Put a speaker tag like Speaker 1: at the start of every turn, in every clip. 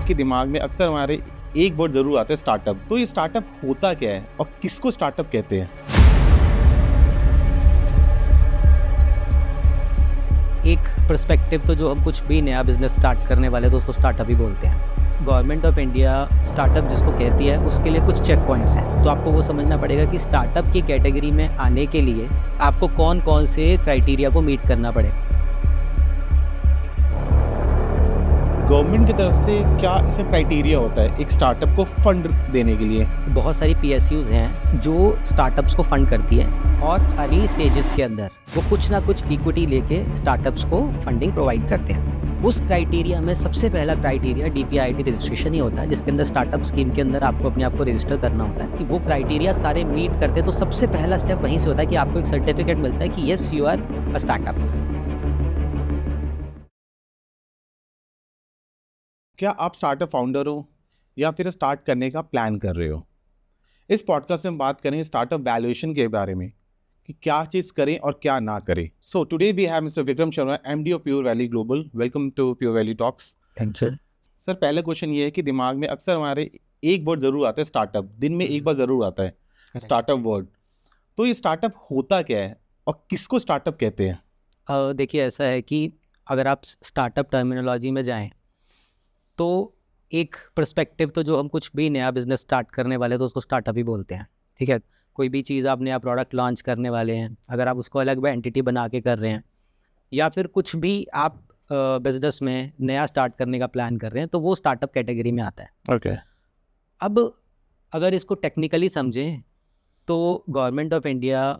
Speaker 1: आपके दिमाग में अक्सर हमारे एक वर्ड जरूर आता है, स्टार्टअप। तो ये स्टार्टअप होता क्या है और किसको स्टार्टअप कहते हैं?
Speaker 2: एक पर्सपेक्टिव तो जो हम कुछ भी नया बिजनेस स्टार्ट करने वाले तो उसको स्टार्टअप ही बोलते हैं। गवर्नमेंट ऑफ इंडिया स्टार्टअप जिसको कहती है उसके लिए कुछ चेक पॉइंट्स हैं, तो आपको वो समझना पड़ेगा कि स्टार्टअप की कैटेगरी में आने के लिए आपको कौन कौन से क्राइटेरिया को मीट करना पड़ेगा।
Speaker 1: गवर्नमेंट की तरफ से क्या इसका क्राइटेरिया होता है एक स्टार्टअप को फंड देने के लिए?
Speaker 2: बहुत सारी PSUs हैं जो स्टार्टअप्स को फंड करती है और अर्ली स्टेजेस के अंदर वो कुछ ना कुछ इक्विटी लेके स्टार्टअप्स को फंडिंग प्रोवाइड करते हैं। उस क्राइटेरिया में सबसे पहला क्राइटेरिया DPIIT रजिस्ट्रेशन ही होता है, जिसके अंदर स्टार्टअप स्कीम के अंदर आपको अपने आप को रजिस्टर करना होता है कि वो क्राइटेरिया सारे मीट करते हैं। तो सबसे पहला स्टेप वहीं से होता है कि आपको एक सर्टिफिकेट मिलता है कि yes you are a startup.
Speaker 1: क्या आप स्टार्टअप फाउंडर हो या फिर स्टार्ट करने का प्लान कर रहे हो? इस पॉडकास्ट में हम बात करेंगे स्टार्टअप वैल्यूएशन के बारे में कि क्या चीज़ करें और क्या ना करें। So today we have mister Vikram Sharma, MD of Pure Valley Global. Welcome to Pure Valley Talks.
Speaker 2: Thank you.
Speaker 1: Sir, पहला क्वेश्चन ये है कि दिमाग में अक्सर हमारे एक वर्ड जरूर आता है, स्टार्टअप। दिन में एक बार जरूर आता है स्टार्टअप वर्ड। तो ये स्टार्टअप होता क्या है और किसको स्टार्टअप कहते हैं?
Speaker 2: देखिए, ऐसा है कि अगर आप स्टार्टअप टर्मिनोलॉजी में जाएं तो एक पर्सपेक्टिव तो जो हम कुछ भी नया बिजनेस स्टार्ट करने वाले तो उसको स्टार्टअप ही बोलते हैं। ठीक है, कोई भी चीज़ आप नया प्रोडक्ट लॉन्च करने वाले हैं, अगर आप उसको अलग एंटिटी बना के कर रहे हैं या फिर कुछ भी आप बिजनेस में नया स्टार्ट करने का प्लान कर रहे हैं तो वो स्टार्टअप कैटेगरी में आता है।
Speaker 1: ओके।
Speaker 2: अब अगर इसको टेक्निकली समझें तो गवर्नमेंट ऑफ इंडिया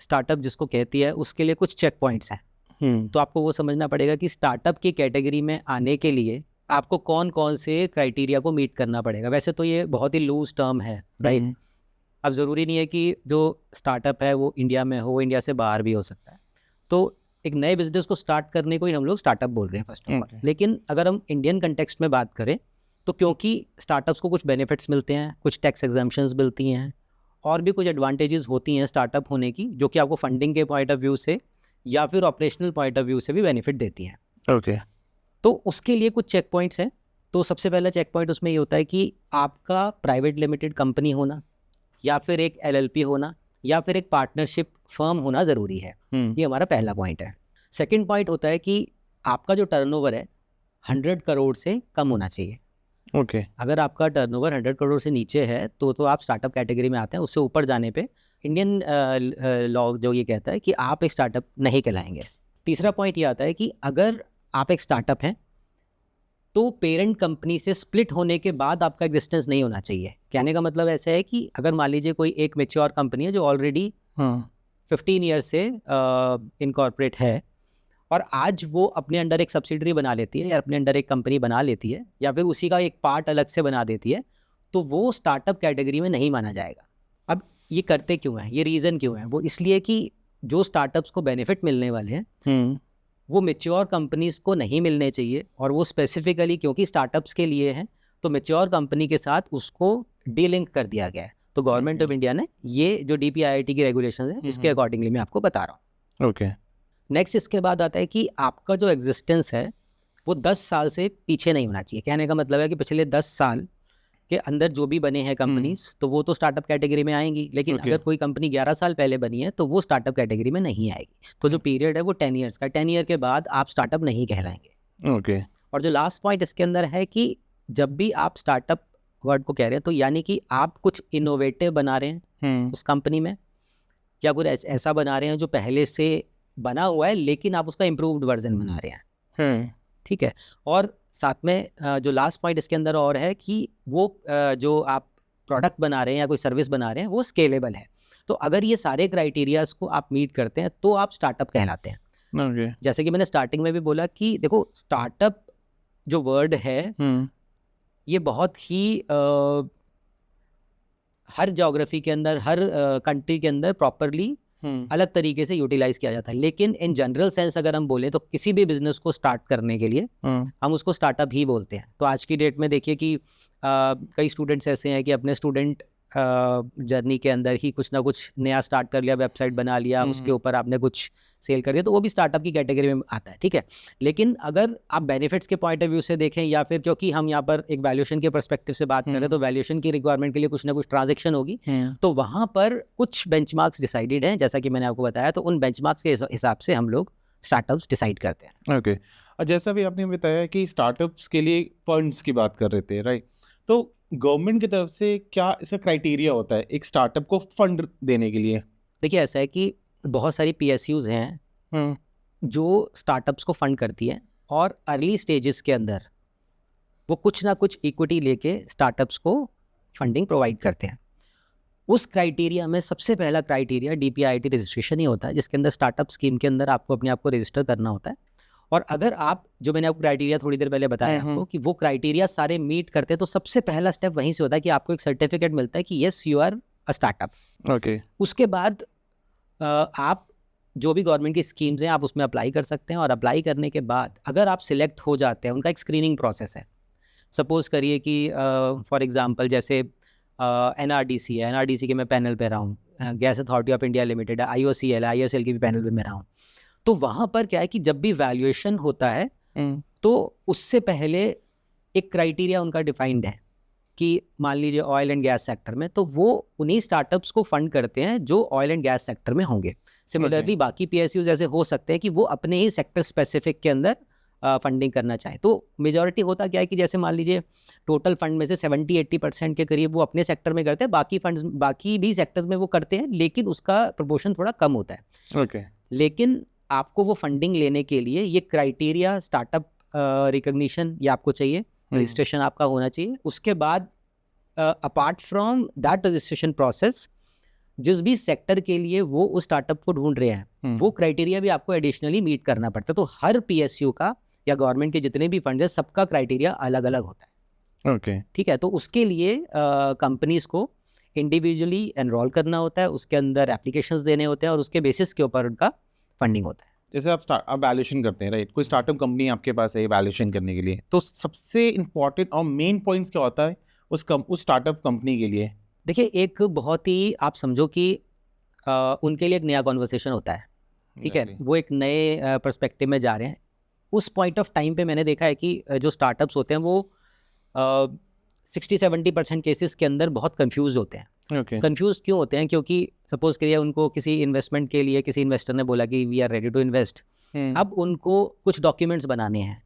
Speaker 2: स्टार्टअप जिसको कहती है उसके लिए कुछ चेक पॉइंट्स हैं। तो आपको वो समझना पड़ेगा कि स्टार्टअप की कैटेगरी में आने के लिए आपको कौन कौन से क्राइटेरिया को मीट करना पड़ेगा। वैसे तो ये बहुत ही लूज टर्म है, राइट। अब ज़रूरी नहीं है कि जो स्टार्टअप है वो इंडिया में हो, वो इंडिया से बाहर भी हो सकता है। तो एक नए बिजनेस को स्टार्ट करने को ही हम लोग स्टार्टअप बोल रहे हैं फर्स्ट ऑफ ऑल। लेकिन अगर हम इंडियन कंटेक्स्ट में बात करें तो क्योंकि स्टार्टअप्स को कुछ बेनिफिट्स मिलते हैं, कुछ टैक्स एग्जम्पशंस मिलती हैं और भी कुछ एडवांटेजेस होती हैं स्टार्टअप होने की, जो कि आपको फंडिंग के पॉइंट ऑफ व्यू से या फिर ऑपरेशनल पॉइंट ऑफ व्यू से भी बेनिफिट देती हैं।
Speaker 1: ओके।
Speaker 2: तो उसके लिए कुछ चेक पॉइंट्स हैं। तो सबसे पहला चेक पॉइंट उसमें ये होता है कि आपका प्राइवेट लिमिटेड कंपनी होना या फिर एक LLP होना या फिर एक पार्टनरशिप फर्म होना ज़रूरी है। ये हमारा पहला पॉइंट है। सेकंड पॉइंट होता है कि आपका जो टर्नओवर है 100 करोड़ से कम होना चाहिए।
Speaker 1: ओके।
Speaker 2: अगर आपका टर्नओवर 100 करोड़ से नीचे है तो आप स्टार्टअप कैटेगरी में आते हैं। उससे ऊपर जाने पे इंडियन लॉ जो ये कहता है कि आप एक स्टार्टअप नहीं कहलाएंगे। तीसरा पॉइंट ये आता है कि अगर आप एक स्टार्टअप हैं तो पेरेंट कंपनी से स्प्लिट होने के बाद आपका एग्जिस्टेंस नहीं होना चाहिए। कहने का मतलब ऐसा है कि अगर मान लीजिए कोई एक मैच्योर कंपनी है जो ऑलरेडी 15 ईयर्स से इनकॉर्पोरेट है और आज वो अपने अंडर एक सब्सिडरी बना लेती है या अपने अंडर एक कंपनी बना लेती है या फिर उसी का एक पार्ट अलग से बना देती है, तो वो स्टार्टअप कैटेगरी में नहीं माना जाएगा। अब ये करते क्यों हैं, ये रीज़न क्यों है? वो इसलिए कि जो स्टार्टअप्स को बेनिफिट मिलने वाले हैं वो मैच्योर कंपनीज़ को नहीं मिलने चाहिए, और वो स्पेसिफिकली क्योंकि स्टार्टअप्स के लिए हैं तो मैच्योर कंपनी के साथ उसको डीलिंक कर दिया गया है। तो गवर्नमेंट ऑफ इंडिया ने ये जो DPIIT की रेगुलेशन है उसके अकॉर्डिंगली मैं आपको बता रहा हूँ।
Speaker 1: ओके।
Speaker 2: नेक्स्ट इसके बाद आता है कि आपका जो एग्जिस्टेंस है वो 10 साल से पीछे नहीं होना चाहिए। कहने का मतलब है कि पिछले 10 साल के अंदर जो भी बने हैं कंपनीज तो वो तो स्टार्टअप कैटेगरी में आएंगी, लेकिन अगर कोई कंपनी 11 साल पहले बनी है तो वो स्टार्टअप कैटेगरी में नहीं आएगी। तो जो पीरियड है वो 10 ईयर्स का, 10 ईयर के बाद आप स्टार्टअप नहीं कहलाएंगे।
Speaker 1: ओके।
Speaker 2: और जो लास्ट पॉइंट इसके अंदर है कि जब भी आप स्टार्टअप वर्ड को कह रहे हैं तो यानी कि आप कुछ इनोवेटिव बना रहे हैं उस कंपनी में, या कुछ ऐसा बना रहे हैं जो पहले से बना हुआ है लेकिन आप उसका इम्प्रूव्ड वर्जन बना रहे हैं। ठीक है। और साथ में जो लास्ट पॉइंट इसके अंदर और है कि वो जो आप प्रोडक्ट बना रहे हैं या कोई सर्विस बना रहे हैं वो स्केलेबल है। तो अगर ये सारे क्राइटेरियाज को आप मीट करते हैं तो आप स्टार्टअप कहलाते हैं। जैसे कि मैंने स्टार्टिंग में भी बोला कि देखो, स्टार्टअप जो वर्ड है ये बहुत ही हर ज्योग्राफी के अंदर, हर कंट्री के अंदर प्रॉपरली अलग तरीके से यूटिलाइज किया जाता है। लेकिन इन जनरल सेंस अगर हम बोलें तो किसी भी बिजनेस को स्टार्ट करने के लिए हम उसको स्टार्टअप ही बोलते हैं। तो आज की डेट में देखिए कि कई स्टूडेंट्स ऐसे हैं कि अपने स्टूडेंट जर्नी के अंदर ही कुछ ना कुछ नया स्टार्ट कर लिया, वेबसाइट बना लिया, उसके ऊपर आपने कुछ सेल कर दिया, तो वो भी स्टार्टअप की कैटेगरी में आता है, ठीक है। लेकिन अगर आप बेनिफिट्स के पॉइंट ऑफ व्यू से देखें, या फिर क्योंकि हम यहाँ पर एक वैल्यूएशन के पर्सपेक्टिव से बात कर रहे हैं, तो वैल्यूएशन की रिक्वायरमेंट के लिए कुछ ना कुछ ट्रांजेक्शन होगी, तो वहाँ पर कुछ बेंचमार्क्स डिसाइडेड हैं, जैसा कि मैंने आपको बताया। तो उन बेंचमार्क्स के हिसाब से हम लोग स्टार्टअप्स डिसाइड करते हैं।
Speaker 1: ओके, और जैसा भी आपने बताया कि स्टार्टअप्स के लिए फंड्स की बात कर रहे थे, राइट? तो गवर्नमेंट की तरफ से क्या इसका क्राइटेरिया होता है एक स्टार्टअप को फंड देने के लिए?
Speaker 2: देखिए, ऐसा है कि बहुत सारी PSUs हैं जो स्टार्टअप्स को फंड करती है, और अर्ली स्टेजेस के अंदर वो कुछ ना कुछ इक्विटी लेके स्टार्टअप्स को फंडिंग प्रोवाइड करते हैं। उस क्राइटेरिया में सबसे पहला क्राइटेरिया DPIIT रजिस्ट्रेशन ही होता है, जिसके अंदर स्टार्टअप स्कीम के अंदर आपको अपने आप को रजिस्टर करना होता है। और अगर आप, जो मैंने आपको क्राइटेरिया थोड़ी देर पहले बताया आपको, कि वो क्राइटेरिया सारे मीट करते हैं, तो सबसे पहला स्टेप वहीं से होता है कि आपको एक सर्टिफिकेट मिलता है कि yes you are a startup.
Speaker 1: Okay,
Speaker 2: उसके बाद आप जो भी गवर्नमेंट की स्कीम्स हैं आप उसमें अप्लाई कर सकते हैं, और अप्लाई करने के बाद अगर आप सिलेक्ट हो जाते हैं, उनका एक स्क्रीनिंग प्रोसेस है। सपोज़ करिए कि फॉर एग्जांपल जैसे NRDC है, NRDC के मैं पैनल पे रहा हूँ, gas authority of India limited है, IOCL है, IOCL के भी पैनल पे मैं रहा हूँ। तो वहाँ पर क्या है कि जब भी वैल्यूएशन होता है तो उससे पहले एक क्राइटेरिया उनका डिफाइंड है कि मान लीजिए ऑयल एंड गैस सेक्टर में, तो वो उन्हीं स्टार्टअप्स को फंड करते हैं जो ऑयल एंड गैस सेक्टर में होंगे। सिमिलरली बाकी PSUs ऐसे हो सकते हैं कि वो अपने ही सेक्टर स्पेसिफिक के अंदर फंडिंग करना चाहे। तो मेजॉरिटी होता क्या है कि जैसे मान लीजिए टोटल फंड में से 70-80% के करीब वो अपने सेक्टर में करते हैं, बाकी फंड्स बाकी भी सेक्टर्स में वो करते हैं, लेकिन उसका प्रपोर्शन थोड़ा कम होता है।
Speaker 1: ओके,
Speaker 2: लेकिन आपको वो फंडिंग लेने के लिए ये क्राइटेरिया स्टार्टअप रिकॉग्निशन ये आपको चाहिए, रजिस्ट्रेशन आपका होना चाहिए। उसके बाद apart from that registration process, जिस भी सेक्टर के लिए वो उस स्टार्टअप को ढूंढ रहे हैं, वो क्राइटेरिया भी आपको एडिशनली मीट करना पड़ता है। तो हर PSU का या गवर्नमेंट के जितने भी फंड है, सबका क्राइटेरिया अलग अलग होता है।
Speaker 1: ओके,
Speaker 2: ठीक है, तो उसके लिए कंपनीज को इंडिविजुअली एनरोल करना होता है, उसके अंदर एप्लीकेशंस देने होते हैं, और उसके बेसिस के ऊपर उनका फंडिंग होता है।
Speaker 1: जैसे आप वैल्यूएशन करते हैं, राइट? कोई स्टार्टअप कंपनी आपके पास है वैल्यूएशन करने के लिए, तो सबसे इंपॉर्टेंट और मेन पॉइंट्स क्या होता है उस स्टार्टअप कंपनी के लिए?
Speaker 2: देखिए, एक बहुत ही आप समझो कि उनके लिए एक नया कॉन्वर्सेशन होता है, ठीक है, वो एक नए पर्सपेक्टिव में जा रहे हैं। उस पॉइंट ऑफ टाइम पे मैंने देखा है कि जो स्टार्टअप्स होते हैं वो 60-70% केसेस के अंदर बहुत कंफ्यूज होते हैं।
Speaker 1: ओके,
Speaker 2: कंफ्यूज क्यों होते हैं? क्योंकि सपोज करिए उनको किसी इन्वेस्टमेंट के लिए किसी इन्वेस्टर ने बोला कि we are ready to invest. अब उनको कुछ डॉक्यूमेंट्स बनाने हैं।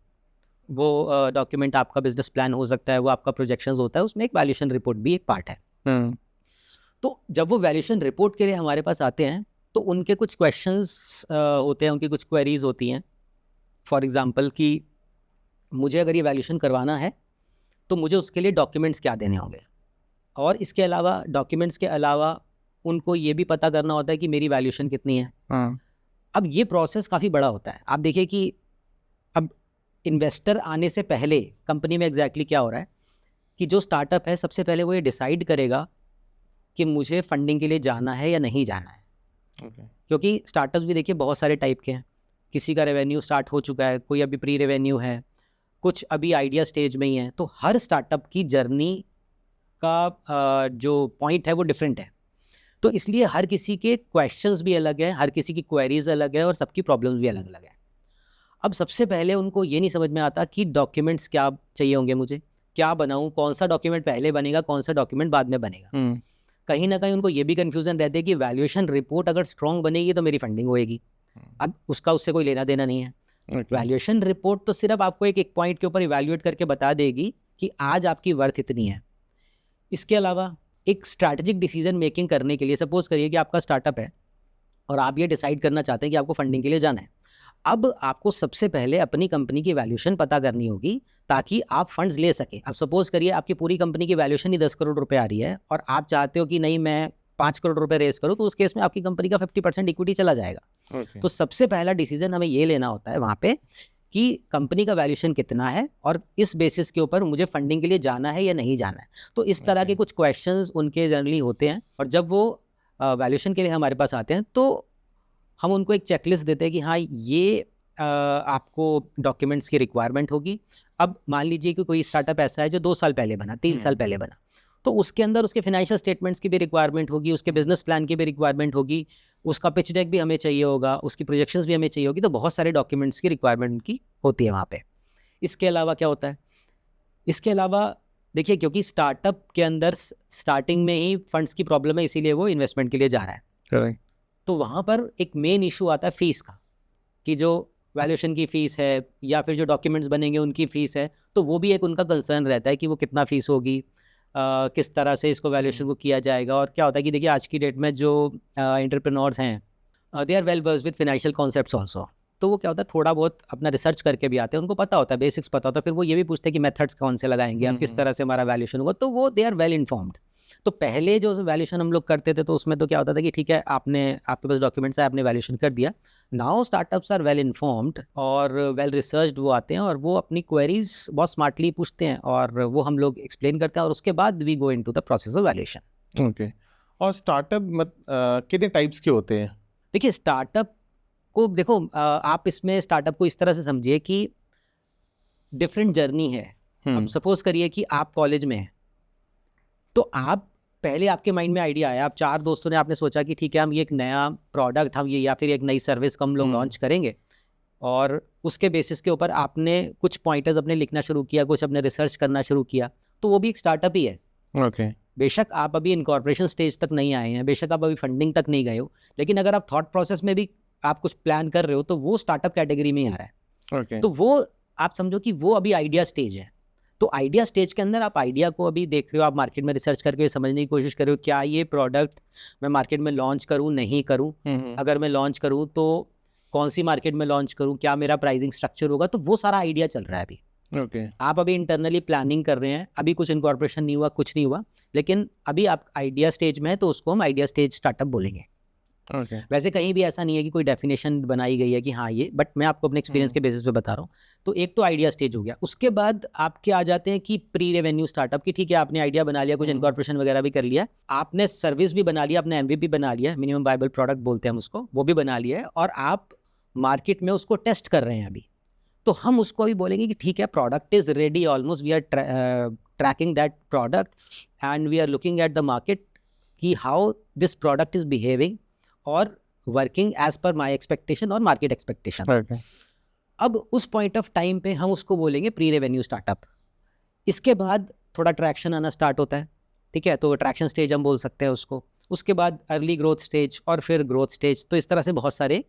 Speaker 2: वो डॉक्यूमेंट आपका बिजनेस प्लान हो सकता है, वो आपका प्रोजेक्शंस होता है, उसमें एक वैल्यूएशन रिपोर्ट भी एक पार्ट है। तो जब वो वैल्यूएशन रिपोर्ट के लिए हमारे पास आते हैं, तो उनके कुछ क्वेश्चंस होते हैं, उनकी कुछ क्वेरीज होती हैं। फॉर एग्जांपल कि मुझे अगर ये वैल्यूएशन करवाना है तो मुझे उसके लिए डॉक्यूमेंट्स क्या देने होंगे, और इसके अलावा डॉक्यूमेंट्स के अलावा उनको ये भी पता करना होता है कि मेरी वैल्यूएशन कितनी है। अब ये प्रोसेस काफ़ी बड़ा होता है। आप देखिए कि अब इन्वेस्टर आने से पहले कंपनी में एग्जैक्टली क्या हो रहा है कि जो स्टार्टअप है, सबसे पहले वो ये डिसाइड करेगा कि मुझे फंडिंग के लिए जाना है या नहीं जाना है। क्योंकि स्टार्टअप्स भी देखिए बहुत सारे टाइप के हैं। किसी का रेवेन्यू स्टार्ट हो चुका है, कोई अभी प्री रेवेन्यू है, कुछ अभी आइडिया स्टेज में ही है। तो हर स्टार्टअप की जर्नी का जो पॉइंट है वो डिफरेंट है। तो इसलिए हर किसी के क्वेश्चंस भी अलग हैं, हर किसी की क्वेरीज अलग है, और सबकी प्रॉब्लम्स भी अलग अलग है। अब सबसे पहले उनको ये नहीं समझ में आता कि डॉक्यूमेंट्स क्या चाहिए होंगे, मुझे क्या बनाऊं, कौन सा डॉक्यूमेंट पहले बनेगा, कौन सा डॉक्यूमेंट बाद में बनेगा। कहीं ना कहीं उनको ये भी कन्फ्यूजन रहते हैं कि वैल्यूएशन रिपोर्ट अगर स्ट्रॉन्ग बनेगी तो मेरी फंडिंग होएगी। अब उसका उससे कोई लेना देना नहीं है। वैल्यूएशन रिपोर्ट तो सिर्फ आपको एक पॉइंट के ऊपर इवैल्यूएट करके बता देगी कि आज आपकी वर्थ इतनी है। इसके अलावा एक स्ट्रैटेजिक डिसीजन मेकिंग करने के लिए, सपोज करिए कि आपका स्टार्टअप है और आप ये डिसाइड करना चाहते हैं कि आपको फंडिंग के लिए जाना है। अब आपको सबसे पहले अपनी कंपनी की वैल्यूएशन पता करनी होगी ताकि आप फंड्स ले सके। अब सपोज करिए आपकी पूरी कंपनी की वैल्यूएशन ही 10 करोड़ रुपए आ रही है और आप चाहते हो कि नहीं मैं 5 करोड़ रुपए रेस करूं, तो उस केस में आपकी कंपनी का 50% इक्विटी चला जाएगा। तो सबसे पहला डिसीजन हमें ये लेना होता है वहाँ पे कि कंपनी का वैल्यूएशन कितना है और इस बेसिस के ऊपर मुझे फंडिंग के लिए जाना है या नहीं जाना है। तो इस तरह के कुछ क्वेश्चंस उनके जनरली होते हैं, और जब वो वैल्यूएशन के लिए हमारे पास आते हैं तो हम उनको एक चेकलिस्ट देते हैं कि हाँ ये आपको डॉक्यूमेंट्स की रिक्वायरमेंट होगी। अब मान लीजिए कि कोई स्टार्टअप ऐसा है जो 2 साल पहले बना, 3 साल पहले बना, तो उसके अंदर उसके फाइनेंशियल स्टेटमेंट्स की भी रिक्वायरमेंट होगी, उसके बिजनेस प्लान की भी रिक्वायरमेंट होगी, उसका पिच डेक भी हमें चाहिए होगा, उसकी प्रोजेक्शंस भी हमें चाहिए होगी। तो बहुत सारे डॉक्यूमेंट्स की रिक्वायरमेंट उनकी होती है वहाँ पे। इसके अलावा क्या होता है, इसके अलावा देखिए, क्योंकि स्टार्टअप के अंदर स्टार्टिंग में ही फंड्स की प्रॉब्लम है, इसीलिए वो इन्वेस्टमेंट के लिए जा रहा है।
Speaker 1: करेक्ट।
Speaker 2: तो वहाँ पर एक मेन इशू आता है फीस का, कि जो वैल्यूएशन की फ़ीस है या फिर जो डॉक्यूमेंट्स बनेंगे उनकी फ़ीस है, तो वो भी एक उनका कंसर्न रहता है कि वो कितना फ़ीस होगी, किस तरह से इसको वैल्यूएशन को किया जाएगा। और क्या होता है कि देखिए, आज की डेट में जो एंटरप्रेन्योर्स हैं, they are well versed with financial concepts also. तो वो क्या होता है, थोड़ा बहुत अपना रिसर्च करके भी आते हैं, उनको पता होता है, बेसिक्स पता होता है। फिर वो ये भी पूछते हैं कि मेथड्स कौन से लगाएंगे आप, किस तरह से हमारा वैल्यूएशन होगा। तो वो दे आर वेल इन्फॉर्म्ड। तो पहले जो वैल्यूएशन हम लोग करते थे, तो उसमें तो क्या होता था कि ठीक है, आपके पास डॉक्यूमेंट्स है, आपने वैल्यूएशन कर दिया। Now startups are well informed और वेल रिसर्च्ड, वो आते हैं और वो अपनी क्वेरीज बहुत स्मार्टली पूछते हैं, और वो हम लोग एक्सप्लेन करते हैं, और उसके बाद we go into the process of valuation.
Speaker 1: Okay. और स्टार्टअप कितने टाइप्स के होते हैं?
Speaker 2: देखिए, स्टार्टअप को देखो, आप इसमें स्टार्टअप को इस तरह से समझिए कि डिफरेंट जर्नी है। अब सपोज करिए कि आप कॉलेज में हैं, तो आप पहले आपके माइंड में आइडिया आया, आप 4 दोस्तों ने, आपने सोचा कि ठीक है, हम ये एक नया प्रोडक्ट, हम ये या फिर एक नई सर्विस को हम लोग लॉन्च करेंगे, और उसके बेसिस के ऊपर आपने कुछ पॉइंटर्स अपने लिखना शुरू किया, कुछ अपने रिसर्च करना शुरू किया, तो वो भी एक स्टार्टअप ही है।
Speaker 1: ओके।
Speaker 2: बेशक आप अभी इनकॉर्पोरेशन स्टेज तक नहीं आए हैं, बेशक आप अभी फंडिंग तक नहीं गए हो, लेकिन अगर आप थॉट प्रोसेस में भी आप कुछ प्लान कर रहे हो, तो वो स्टार्टअप कैटेगरी में ही आ रहा है।
Speaker 1: ओके।
Speaker 2: तो वो आप समझो कि वो अभी आइडिया स्टेज है। तो आइडिया स्टेज के अंदर आप आइडिया को अभी देख रहे हो, आप मार्केट में रिसर्च करके समझने की कोशिश कर रहे हो, क्या ये प्रोडक्ट मैं मार्केट में लॉन्च करूं, नहीं करूं, अगर मैं लॉन्च करूं तो कौन सी मार्केट में लॉन्च करूं, क्या मेरा प्राइसिंग स्ट्रक्चर होगा। तो वो सारा आइडिया चल रहा है अभी।
Speaker 1: ओके।
Speaker 2: आप अभी इंटरनली प्लानिंग कर रहे हैं, अभी कुछ इनकॉर्पोरेशन नहीं हुआ, कुछ नहीं हुआ, लेकिन अभी आप आइडिया स्टेज में है, तो उसको हम आइडिया स्टेज स्टार्टअप बोलेंगे।
Speaker 1: ओके।
Speaker 2: वैसे कहीं भी ऐसा नहीं है कि कोई डेफिनेशन बनाई गई है कि हाँ ये, बट मैं आपको अपने एक्सपीरियंस के बेसिस पे बता रहा हूँ। तो एक तो आइडिया स्टेज हो गया। उसके बाद आपके आ जाते हैं कि प्री रेवेन्यू स्टार्टअप की। ठीक है, आपने आइडिया बना लिया, कुछ इनकॉर्पोरेशन वगैरह भी कर लिया, आपने सर्विस भी बना लिया, आपने एमवीपी बना लिया, मिनिमम वायबल प्रोडक्ट बोलते हैं हम उसको, वो भी बना लिया है, और आप मार्केट में उसको टेस्ट कर रहे हैं अभी। तो हम उसको अभी बोलेंगे कि ठीक है, product is ready almost, we are tracking that product and we are looking at the market कि how this product is behaving और working as per my expectation और मार्केट एक्सपेक्टेशन।
Speaker 1: ओके।
Speaker 2: अब उस पॉइंट ऑफ टाइम पे हम उसको बोलेंगे pre revenue startup. इसके बाद थोड़ा ट्रैक्शन आना स्टार्ट होता है, ठीक है, तो ट्रैक्शन स्टेज हम बोल सकते हैं उसको। उसके बाद अर्ली ग्रोथ स्टेज और फिर ग्रोथ स्टेज। तो इस तरह से बहुत सारे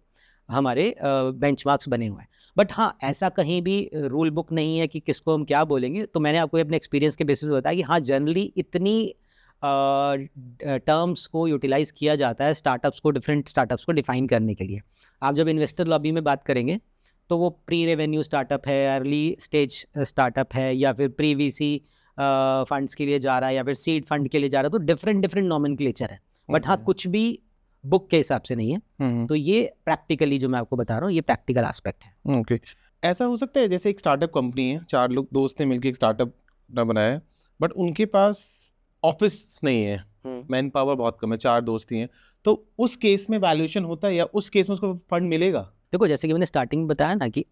Speaker 2: हमारे बेंचमार्क्स बने हुए हैं। बट हाँ, ऐसा कहीं भी रूल बुक नहीं है कि किसको हम क्या बोलेंगे। तो मैंने आपको अपने एक्सपीरियंस के बेसिस पे बताया कि हाँ, जनरली इतनी टर्म्स को यूटिलाइज़ किया जाता है स्टार्टअप्स को, डिफरेंट स्टार्टअप्स को डिफाइन करने के लिए। आप जब इन्वेस्टर लॉबी में बात करेंगे, तो वो प्री रेवेन्यू स्टार्टअप है, अर्ली स्टेज स्टार्टअप है, या फिर प्री वीसी फंड्स के लिए जा रहा है, या फिर सीड फंड के लिए जा रहा है। तो डिफरेंट नॉमेनक्लेचर है। बट हाँ, कुछ भी बुक के हिसाब से नहीं है। तो ये प्रैक्टिकली जो मैं आपको बता रहा हूँ, ये प्रैक्टिकल एस्पेक्ट है।
Speaker 1: ओके। ऐसा हो सकता है जैसे एक स्टार्टअप कंपनी है, 4 लोग दोस्त ने मिलकर एक स्टार्टअप बनाया है, बट उनके पास ऑफिस नहीं है, मैन पावर बहुत कम है, 4 दोस्त ही हैं, तो उस केस में वैल्यूएशन होता है या उस केस में उसको फंड मिलेगा?
Speaker 2: देखो, जैसे कि मैंने स्टार्टिंग में बताया ना कि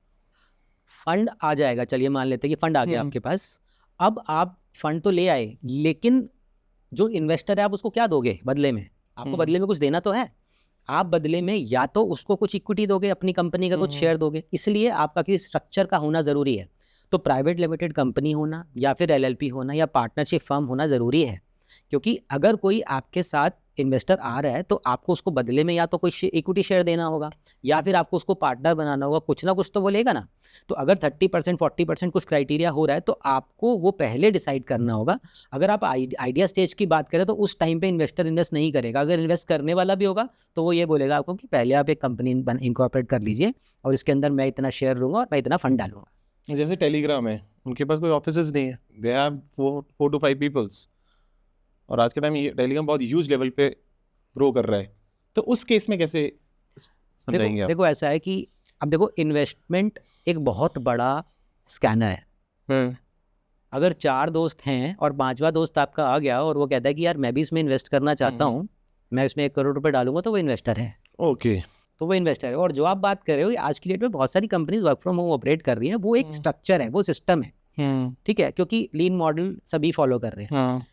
Speaker 2: फंड आ जाएगा। चलिए मान लेते हैं कि फंड आ गया आपके पास। अब आप फंड तो ले आए, लेकिन जो इन्वेस्टर है, आप उसको क्या दोगे बदले में? आपको बदले में कुछ देना तो है। आप बदले में या तो उसको कुछ इक्विटी दोगे, अपनी कंपनी का कुछ शेयर दोगे, इसलिए आपका किसी स्ट्रक्चर का होना ज़रूरी है। तो प्राइवेट लिमिटेड कंपनी होना, या फिर एलएलपी होना, या पार्टनरशिप फर्म होना ज़रूरी है। क्योंकि अगर कोई आपके साथ इन्वेस्टर आ रहा है, तो आपको उसको बदले में या तो कोई इक्विटी शेयर देना होगा, या फिर आपको उसको पार्टनर बनाना होगा, कुछ ना कुछ तो वो लेगा ना। तो अगर 30% 40% कुछ क्राइटेरिया हो रहा है, तो आपको वो पहले डिसाइड करना होगा। अगर आप आइडिया स्टेज की बात करें, तो उस टाइम पे इन्वेस्टर इन्वेस्ट नहीं करेगा। अगर इन्वेस्ट करने वाला भी होगा, तो वो ये बोलेगा आपको कि पहले आप एक कंपनी इनकॉर्पोरेट कर लीजिए, और इसके अंदर मैं इतना शेयर लूँगा और मैं इतना फंड डालूंगा।
Speaker 1: जैसे टेलीग्राम है, उनके पास कोई ऑफिसेज नहीं है, दे हैव 4 to 5 पीपल्स, और आज के टाइम ये टेलीग्राम बहुत ह्यूज लेवल पे ग्रो कर रहा है। तो उस केस में कैसे समझाएंगे आप?
Speaker 2: देखो ऐसा है कि अब देखो, इन्वेस्टमेंट एक बहुत बड़ा स्कैनर है। अगर 4 दोस्त हैं और 5वां दोस्त आपका आ गया और वो कहता है कि यार मैं भी इसमें इन्वेस्ट करना चाहता हूँ, मैं इसमें 1 करोड़ रुपए डालूंगा, तो वो इन्वेस्टर है।
Speaker 1: ओके।
Speaker 2: तो वो इन्वेस्टर है। और जो आप बात कर रहे हो, आज की डेट में बहुत सारी companies work from home operate कर रही हैं, वो एक स्ट्रक्चर है, वो सिस्टम है, ठीक है, क्योंकि लीन मॉडल सभी फॉलो कर रहे हैं।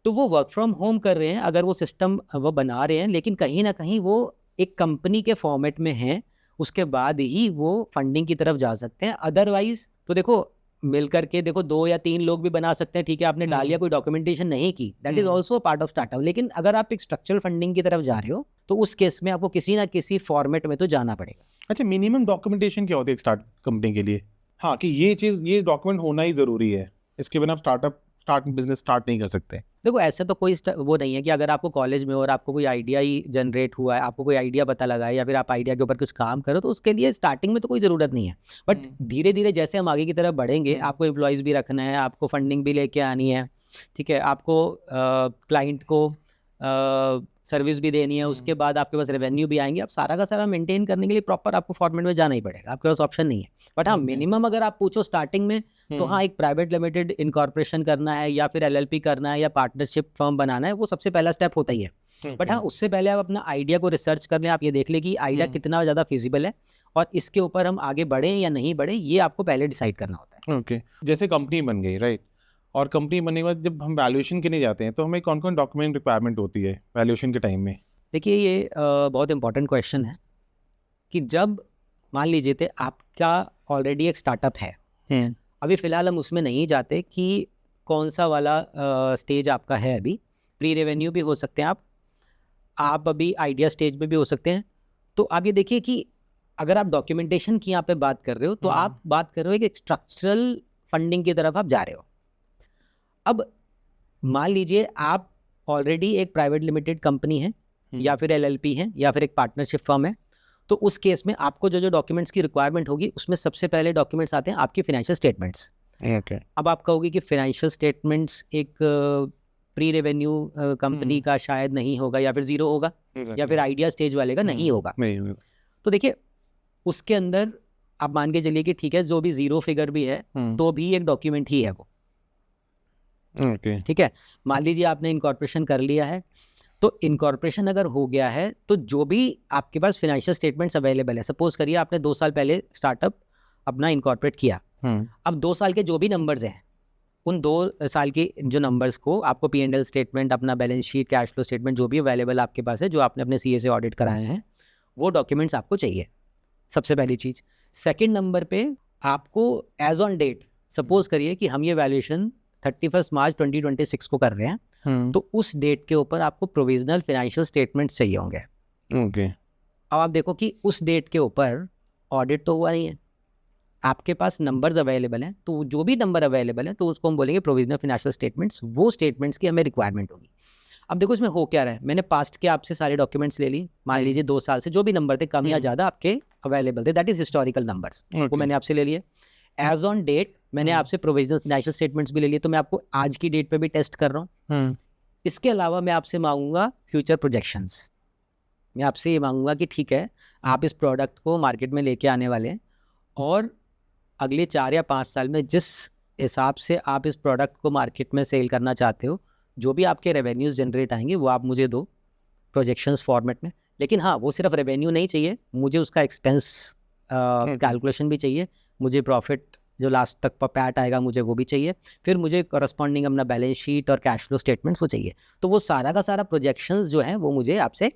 Speaker 2: तो वो वर्क फ्रॉम होम कर रहे हैं, अगर वो सिस्टम वो बना रहे हैं, लेकिन कहीं ना कहीं वो एक कंपनी के फॉर्मेट में हैं, उसके बाद ही वो फंडिंग की तरफ जा सकते हैं। अदरवाइज तो देखो मिल करके देखो 2 या 3 लोग भी बना सकते हैं, ठीक है, आपने डाल लिया, कोई डॉक्यूमेंटेशन नहीं की, that is also part of startup. लेकिन अगर आप एक स्ट्रक्चरल फंडिंग की तरफ जा रहे हो तो उस केस में आपको किसी ना किसी फॉर्मेट में तो जाना पड़ेगा।
Speaker 1: अच्छा, मिनिमम डॉक्यूमेंटेशन क्या होती है एक स्टार्ट कंपनी के लिए? हाँ, कि ये डॉक्यूमेंट होना ही ज़रूरी है, इसके बिना स्टार्ट बिजनेस स्टार्ट नहीं कर सकते।
Speaker 2: देखो ऐसे तो कोई वो नहीं है कि अगर आपको कॉलेज में और आपको कोई आइडिया ही जनरेट हुआ है, आपको कोई आइडिया पता लगा है, या फिर आप आइडिया के ऊपर कुछ काम करो, तो उसके लिए स्टार्टिंग में तो कोई ज़रूरत नहीं है। बट धीरे धीरे जैसे हम आगे की तरफ बढ़ेंगे, आपको एम्प्लॉयज़ भी रखना है, आपको फंडिंग भी लेके आनी है, ठीक है, आपको क्लाइंट को सर्विस भी देनी है, उसके बाद आपके पास रेवेन्यू भी आएंगे, आप सारा का सारा मेंटेन करने के लिए प्रॉपर आपको फॉर्मेट में जाना ही पड़ेगा, आपके पास ऑप्शन नहीं है। बट हाँ, मिनिमम अगर आप पूछो स्टार्टिंग में, तो हाँ, एक प्राइवेट लिमिटेड इनकॉर्पोरेशन करना है, या फिर LLP करना है, या पार्टनरशिप फर्म बनाना है, वो सबसे पहला स्टेप होता ही है। बट हाँ, उससे पहले आप अपना आइडिया को रिसर्च कर लें, आप ये देख लें कि आइडिया कितना ज़्यादा फिजिबल है, और इसके ऊपर हम आगे बढ़ें या नहीं बढ़ें, ये आपको पहले डिसाइड करना होता है।
Speaker 1: ओके, जैसे कंपनी बन गई, राइट, और कंपनी बनने के बाद जब हम वैल्यूएशन के लिए जाते हैं तो हमें कौन कौन डॉक्यूमेंट रिक्वायरमेंट होती है वैल्यूएशन के टाइम में?
Speaker 2: देखिए ये बहुत इंपॉर्टेंट क्वेश्चन है कि जब मान लीजिए थे आपका ऑलरेडी एक स्टार्टअप है, अभी फ़िलहाल हम उसमें नहीं जाते कि कौन सा वाला स्टेज आपका है, अभी प्री रेवेन्यू भी हो सकते हैं आप अभी आइडिया स्टेज में भी हो सकते हैं। तो आप ये देखिए कि अगर आप डॉक्यूमेंटेशन की यहाँ पे बात कर रहे हो, तो आप बात कर रहे हो कि स्ट्रक्चरल फंडिंग की तरफ आप जा रहे हो। अब मान लीजिए आप ऑलरेडी एक प्राइवेट लिमिटेड कंपनी है, या फिर LLP है, या फिर एक पार्टनरशिप फर्म है, तो उस केस में आपको जो जो डॉक्यूमेंट्स की रिक्वायरमेंट होगी, उसमें सबसे पहले डॉक्यूमेंट्स आते हैं आपके फाइनेंशियल स्टेटमेंट्स। अब आप कहोगे कि फाइनेंशियल स्टेटमेंट्स एक प्री रेवेन्यू कंपनी का शायद नहीं होगा, या फिर ज़ीरो होगा, या फिर आइडिया स्टेज वाले का नहीं होगा। तो देखिए उसके अंदर आप मान के चलिए कि ठीक है, जो भी ज़ीरो फिगर भी है तो भी एक डॉक्यूमेंट ही है वो, ठीक है। मान लीजिए आपने इनकॉर्पोरेशन कर लिया है, तो इनकॉर्पोरेशन अगर हो गया है, तो जो भी आपके पास फाइनेंशियल स्टेटमेंट्स अवेलेबल है, सपोज करिए आपने 2 साल पहले स्टार्टअप अपना इनकॉर्पोरेट किया, अब 2 साल के जो भी नंबर्स हैं, उन 2 साल के जो नंबर्स को आपको P&L स्टेटमेंट, अपना balance sheet, cash flow statement जो भी अवेलेबल आपके पास है, जो आपने अपने CA से ऑडिट कराए हैं, वो डॉक्यूमेंट्स आपको चाहिए, सबसे पहली चीज़। सेकेंड नंबर पे आपको एज ऑन डेट, सपोज करिए कि हम ये वैल्यूएशन 31 मार्च 2026 को कर रहे हैं, तो उस डेट के ऊपर आपको प्रोविजनल फाइनेंशियल स्टेटमेंट्स चाहिए होंगे। अब आप देखो कि उस डेट के ऊपर ऑडिट तो हुआ नहीं है, आपके पास नंबर्स अवेलेबल हैं, तो जो भी नंबर अवेलेबल है तो उसको हम बोलेंगे प्रोविजनल फाइनेंशियल स्टेटमेंट्स। वो स्टेटमेंट्स की हमें रिक्वायरमेंट होगी। अब देखो इसमें हो क्या रहा है, मैंने पास्ट के आपसे सारे डॉक्यूमेंट्स ले लिए, मान लीजिए 2 साल से जो भी नंबर थे, कम या ज़्यादा आपके अवेलेबल थे, दैट इज हिस्टोरिकल नंबर्स, वो मैंने आपसे ले लिए। एज ऑन डेट मैंने आपसे प्रोविजनल फाइनेंशियल स्टेटमेंट्स भी ले लिए, तो मैं आपको आज की डेट पे भी टेस्ट कर रहा हूँ। इसके अलावा मैं आपसे मांगूंगा फ्यूचर प्रोजेक्शंस। मैं आपसे ये मांगूंगा कि ठीक है, आप इस प्रोडक्ट को मार्केट में लेके आने वाले हैं, और अगले 4 या 5 साल में जिस हिसाब से आप इस प्रोडक्ट को मार्केट में सेल करना चाहते हो, जो भी आपके रेवेन्यूज़ जनरेट आएंगे वो आप मुझे दो प्रोजेक्शंस फॉर्मेट में। लेकिन हाँ, वो सिर्फ रेवेन्यू नहीं चाहिए, मुझे उसका एक्सपेंस कैलकुलेशन भी चाहिए, मुझे प्रॉफिट जो लास्ट तक पैट आएगा मुझे वो भी चाहिए, फिर मुझे करस्पॉन्डिंग अपना बैलेंस शीट और कैश फ्लो स्टेटमेंट्स वो चाहिए। तो वो सारा का सारा प्रोजेक्शंस जो हैं वो मुझे आपसे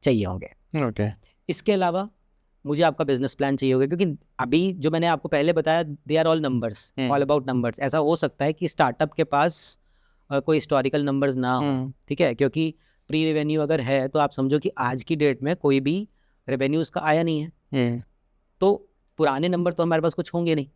Speaker 2: चाहिए होंगे। इसके अलावा मुझे आपका बिजनेस प्लान चाहिए होगा, क्योंकि अभी जो मैंने आपको पहले बताया, they are all numbers, all about numbers. ऐसा हो सकता है कि स्टार्टअप के पास कोई हिस्टोरिकल नंबर्स ना हो, ठीक है, क्योंकि प्री रेवेन्यू अगर है तो आप समझो कि आज की डेट में कोई भी रेवेन्यू उसका आया नहीं है, तो पुराने नंबर तो हमारे पास कुछ होंगे नहीं,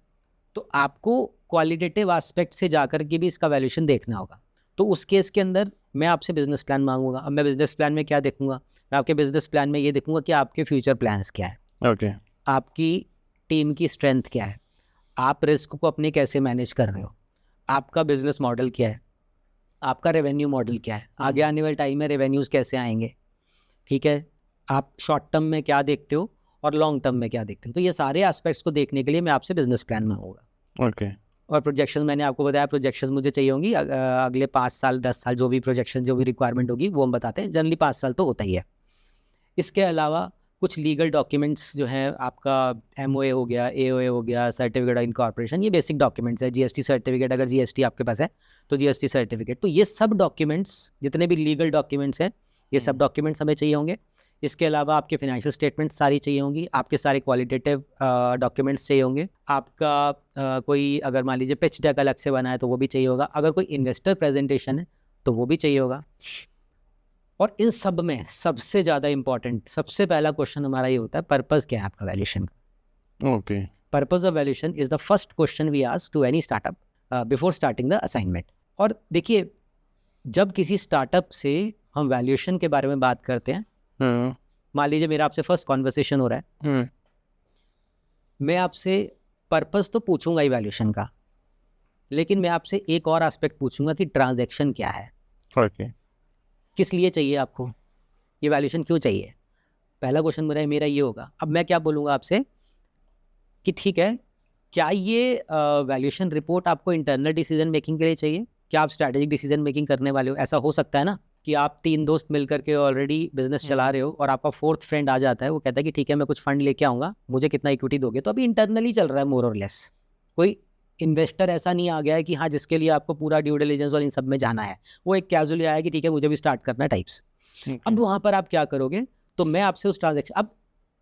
Speaker 2: तो आपको क्वालिटेटिव एस्पेक्ट से जाकर के भी इसका वैल्यूएशन देखना होगा। तो उस केस के अंदर मैं आपसे बिजनेस प्लान मांगूंगा। अब मैं बिजनेस प्लान में क्या देखूंगा, मैं आपके बिजनेस प्लान में ये देखूंगा कि आपके फ्यूचर प्लान्स क्या है, आपकी टीम की स्ट्रेंथ क्या है, आप रिस्क को अपने कैसे मैनेज कर रहे हो, आपका बिजनेस मॉडल क्या है, आपका रेवेन्यू मॉडल क्या है, आगे आने वाले टाइम में रेवेन्यूज़ कैसे आएंगे, ठीक है, आप शॉर्ट टर्म में क्या देखते हो और लॉन्ग टर्म में क्या देखते हो। तो ये सारे एस्पेक्ट्स को देखने के लिए मैं आपसे बिजनेस प्लान मांगूंगा। और प्रोजेक्शंस मैंने आपको बताया, प्रोजेक्शंस मुझे चाहिए होंगी अगले 5 साल 10 साल, जो भी प्रोजेक्शन जो भी रिक्वायरमेंट होगी वो हम बताते हैं, जनरली 5 साल तो होता ही है। इसके अलावा कुछ लीगल डॉक्यूमेंट्स जो हैं, आपका MOA हो गया, AOA हो गया, सर्टिफिकेट ऑफ इनकॉर्पोरेशन, ये बेसिक डॉक्यूमेंट्स है। GST सर्टिफिकेट, अगर GST आपके पास है तो GST सर्टिफिकेट। तो ये सब डॉक्यूमेंट्स, जितने भी लीगल डॉक्यूमेंट्स हैं, ये सब डॉक्यूमेंट्स हमें चाहिए होंगे। इसके अलावा आपके फाइनेंशियल स्टेटमेंट्स सारी चाहिए होंगी, आपके सारे क्वालिटेटिव डॉक्यूमेंट्स चाहिए होंगे, आपका कोई अगर मान लीजिए पिच डेक अलग से बना है तो वो भी चाहिए होगा, अगर कोई इन्वेस्टर प्रेजेंटेशन है तो वो भी चाहिए होगा। और इन सब में सबसे ज़्यादा इम्पॉर्टेंट, सबसे पहला क्वेश्चन हमारा ये होता है, पर्पज़ क्या है आपका वैल्यूएशन का।
Speaker 1: Okay.
Speaker 2: Purpose of valuation is the first question we ask to any startup before starting the assignment. और देखिए, जब किसी स्टार्टअप से हम वैल्यूएशन के बारे में बात करते हैं, मान लीजिए मेरा आपसे फर्स्ट कॉन्वर्सेशन हो रहा है, मैं आपसे पर्पस तो पूछूंगा ही वैल्यूएशन का, लेकिन मैं आपसे एक और एस्पेक्ट पूछूंगा कि ट्रांजैक्शन क्या है।
Speaker 1: ओके।
Speaker 2: किस लिए चाहिए आपको, ये वैल्यूएशन क्यों चाहिए। पहला क्वेश्चन मेरा ये होगा। अब मैं क्या बोलूँगा आपसे कि ठीक है, क्या ये वैल्यूएशन रिपोर्ट आपको इंटरनल डिसीजन मेकिंग के लिए चाहिए, क्या आप स्ट्रैटेजिक डिसीजन मेकिंग करने वाले हो। ऐसा हो सकता है ना कि आप 3 दोस्त मिल करके ऑलरेडी बिजनेस चला रहे हो और आपका 4th फ्रेंड आ जाता है, वो कहता है कि ठीक है मैं कुछ फंड लेके आऊँगा, मुझे कितना इक्विटी दोगे। तो अभी इंटरनली चल रहा है मोर और लेस, कोई इन्वेस्टर ऐसा नहीं आ गया है कि हाँ जिसके लिए आपको पूरा ड्यू डिलिजेंस और इन सब में जाना है, वो एक कैजुअली आया कि ठीक है मुझे भी स्टार्ट करना है टाइप्स। अब वहाँ पर आप क्या करोगे, तो मैं आपसे उस ट्रांजैक्शन, अब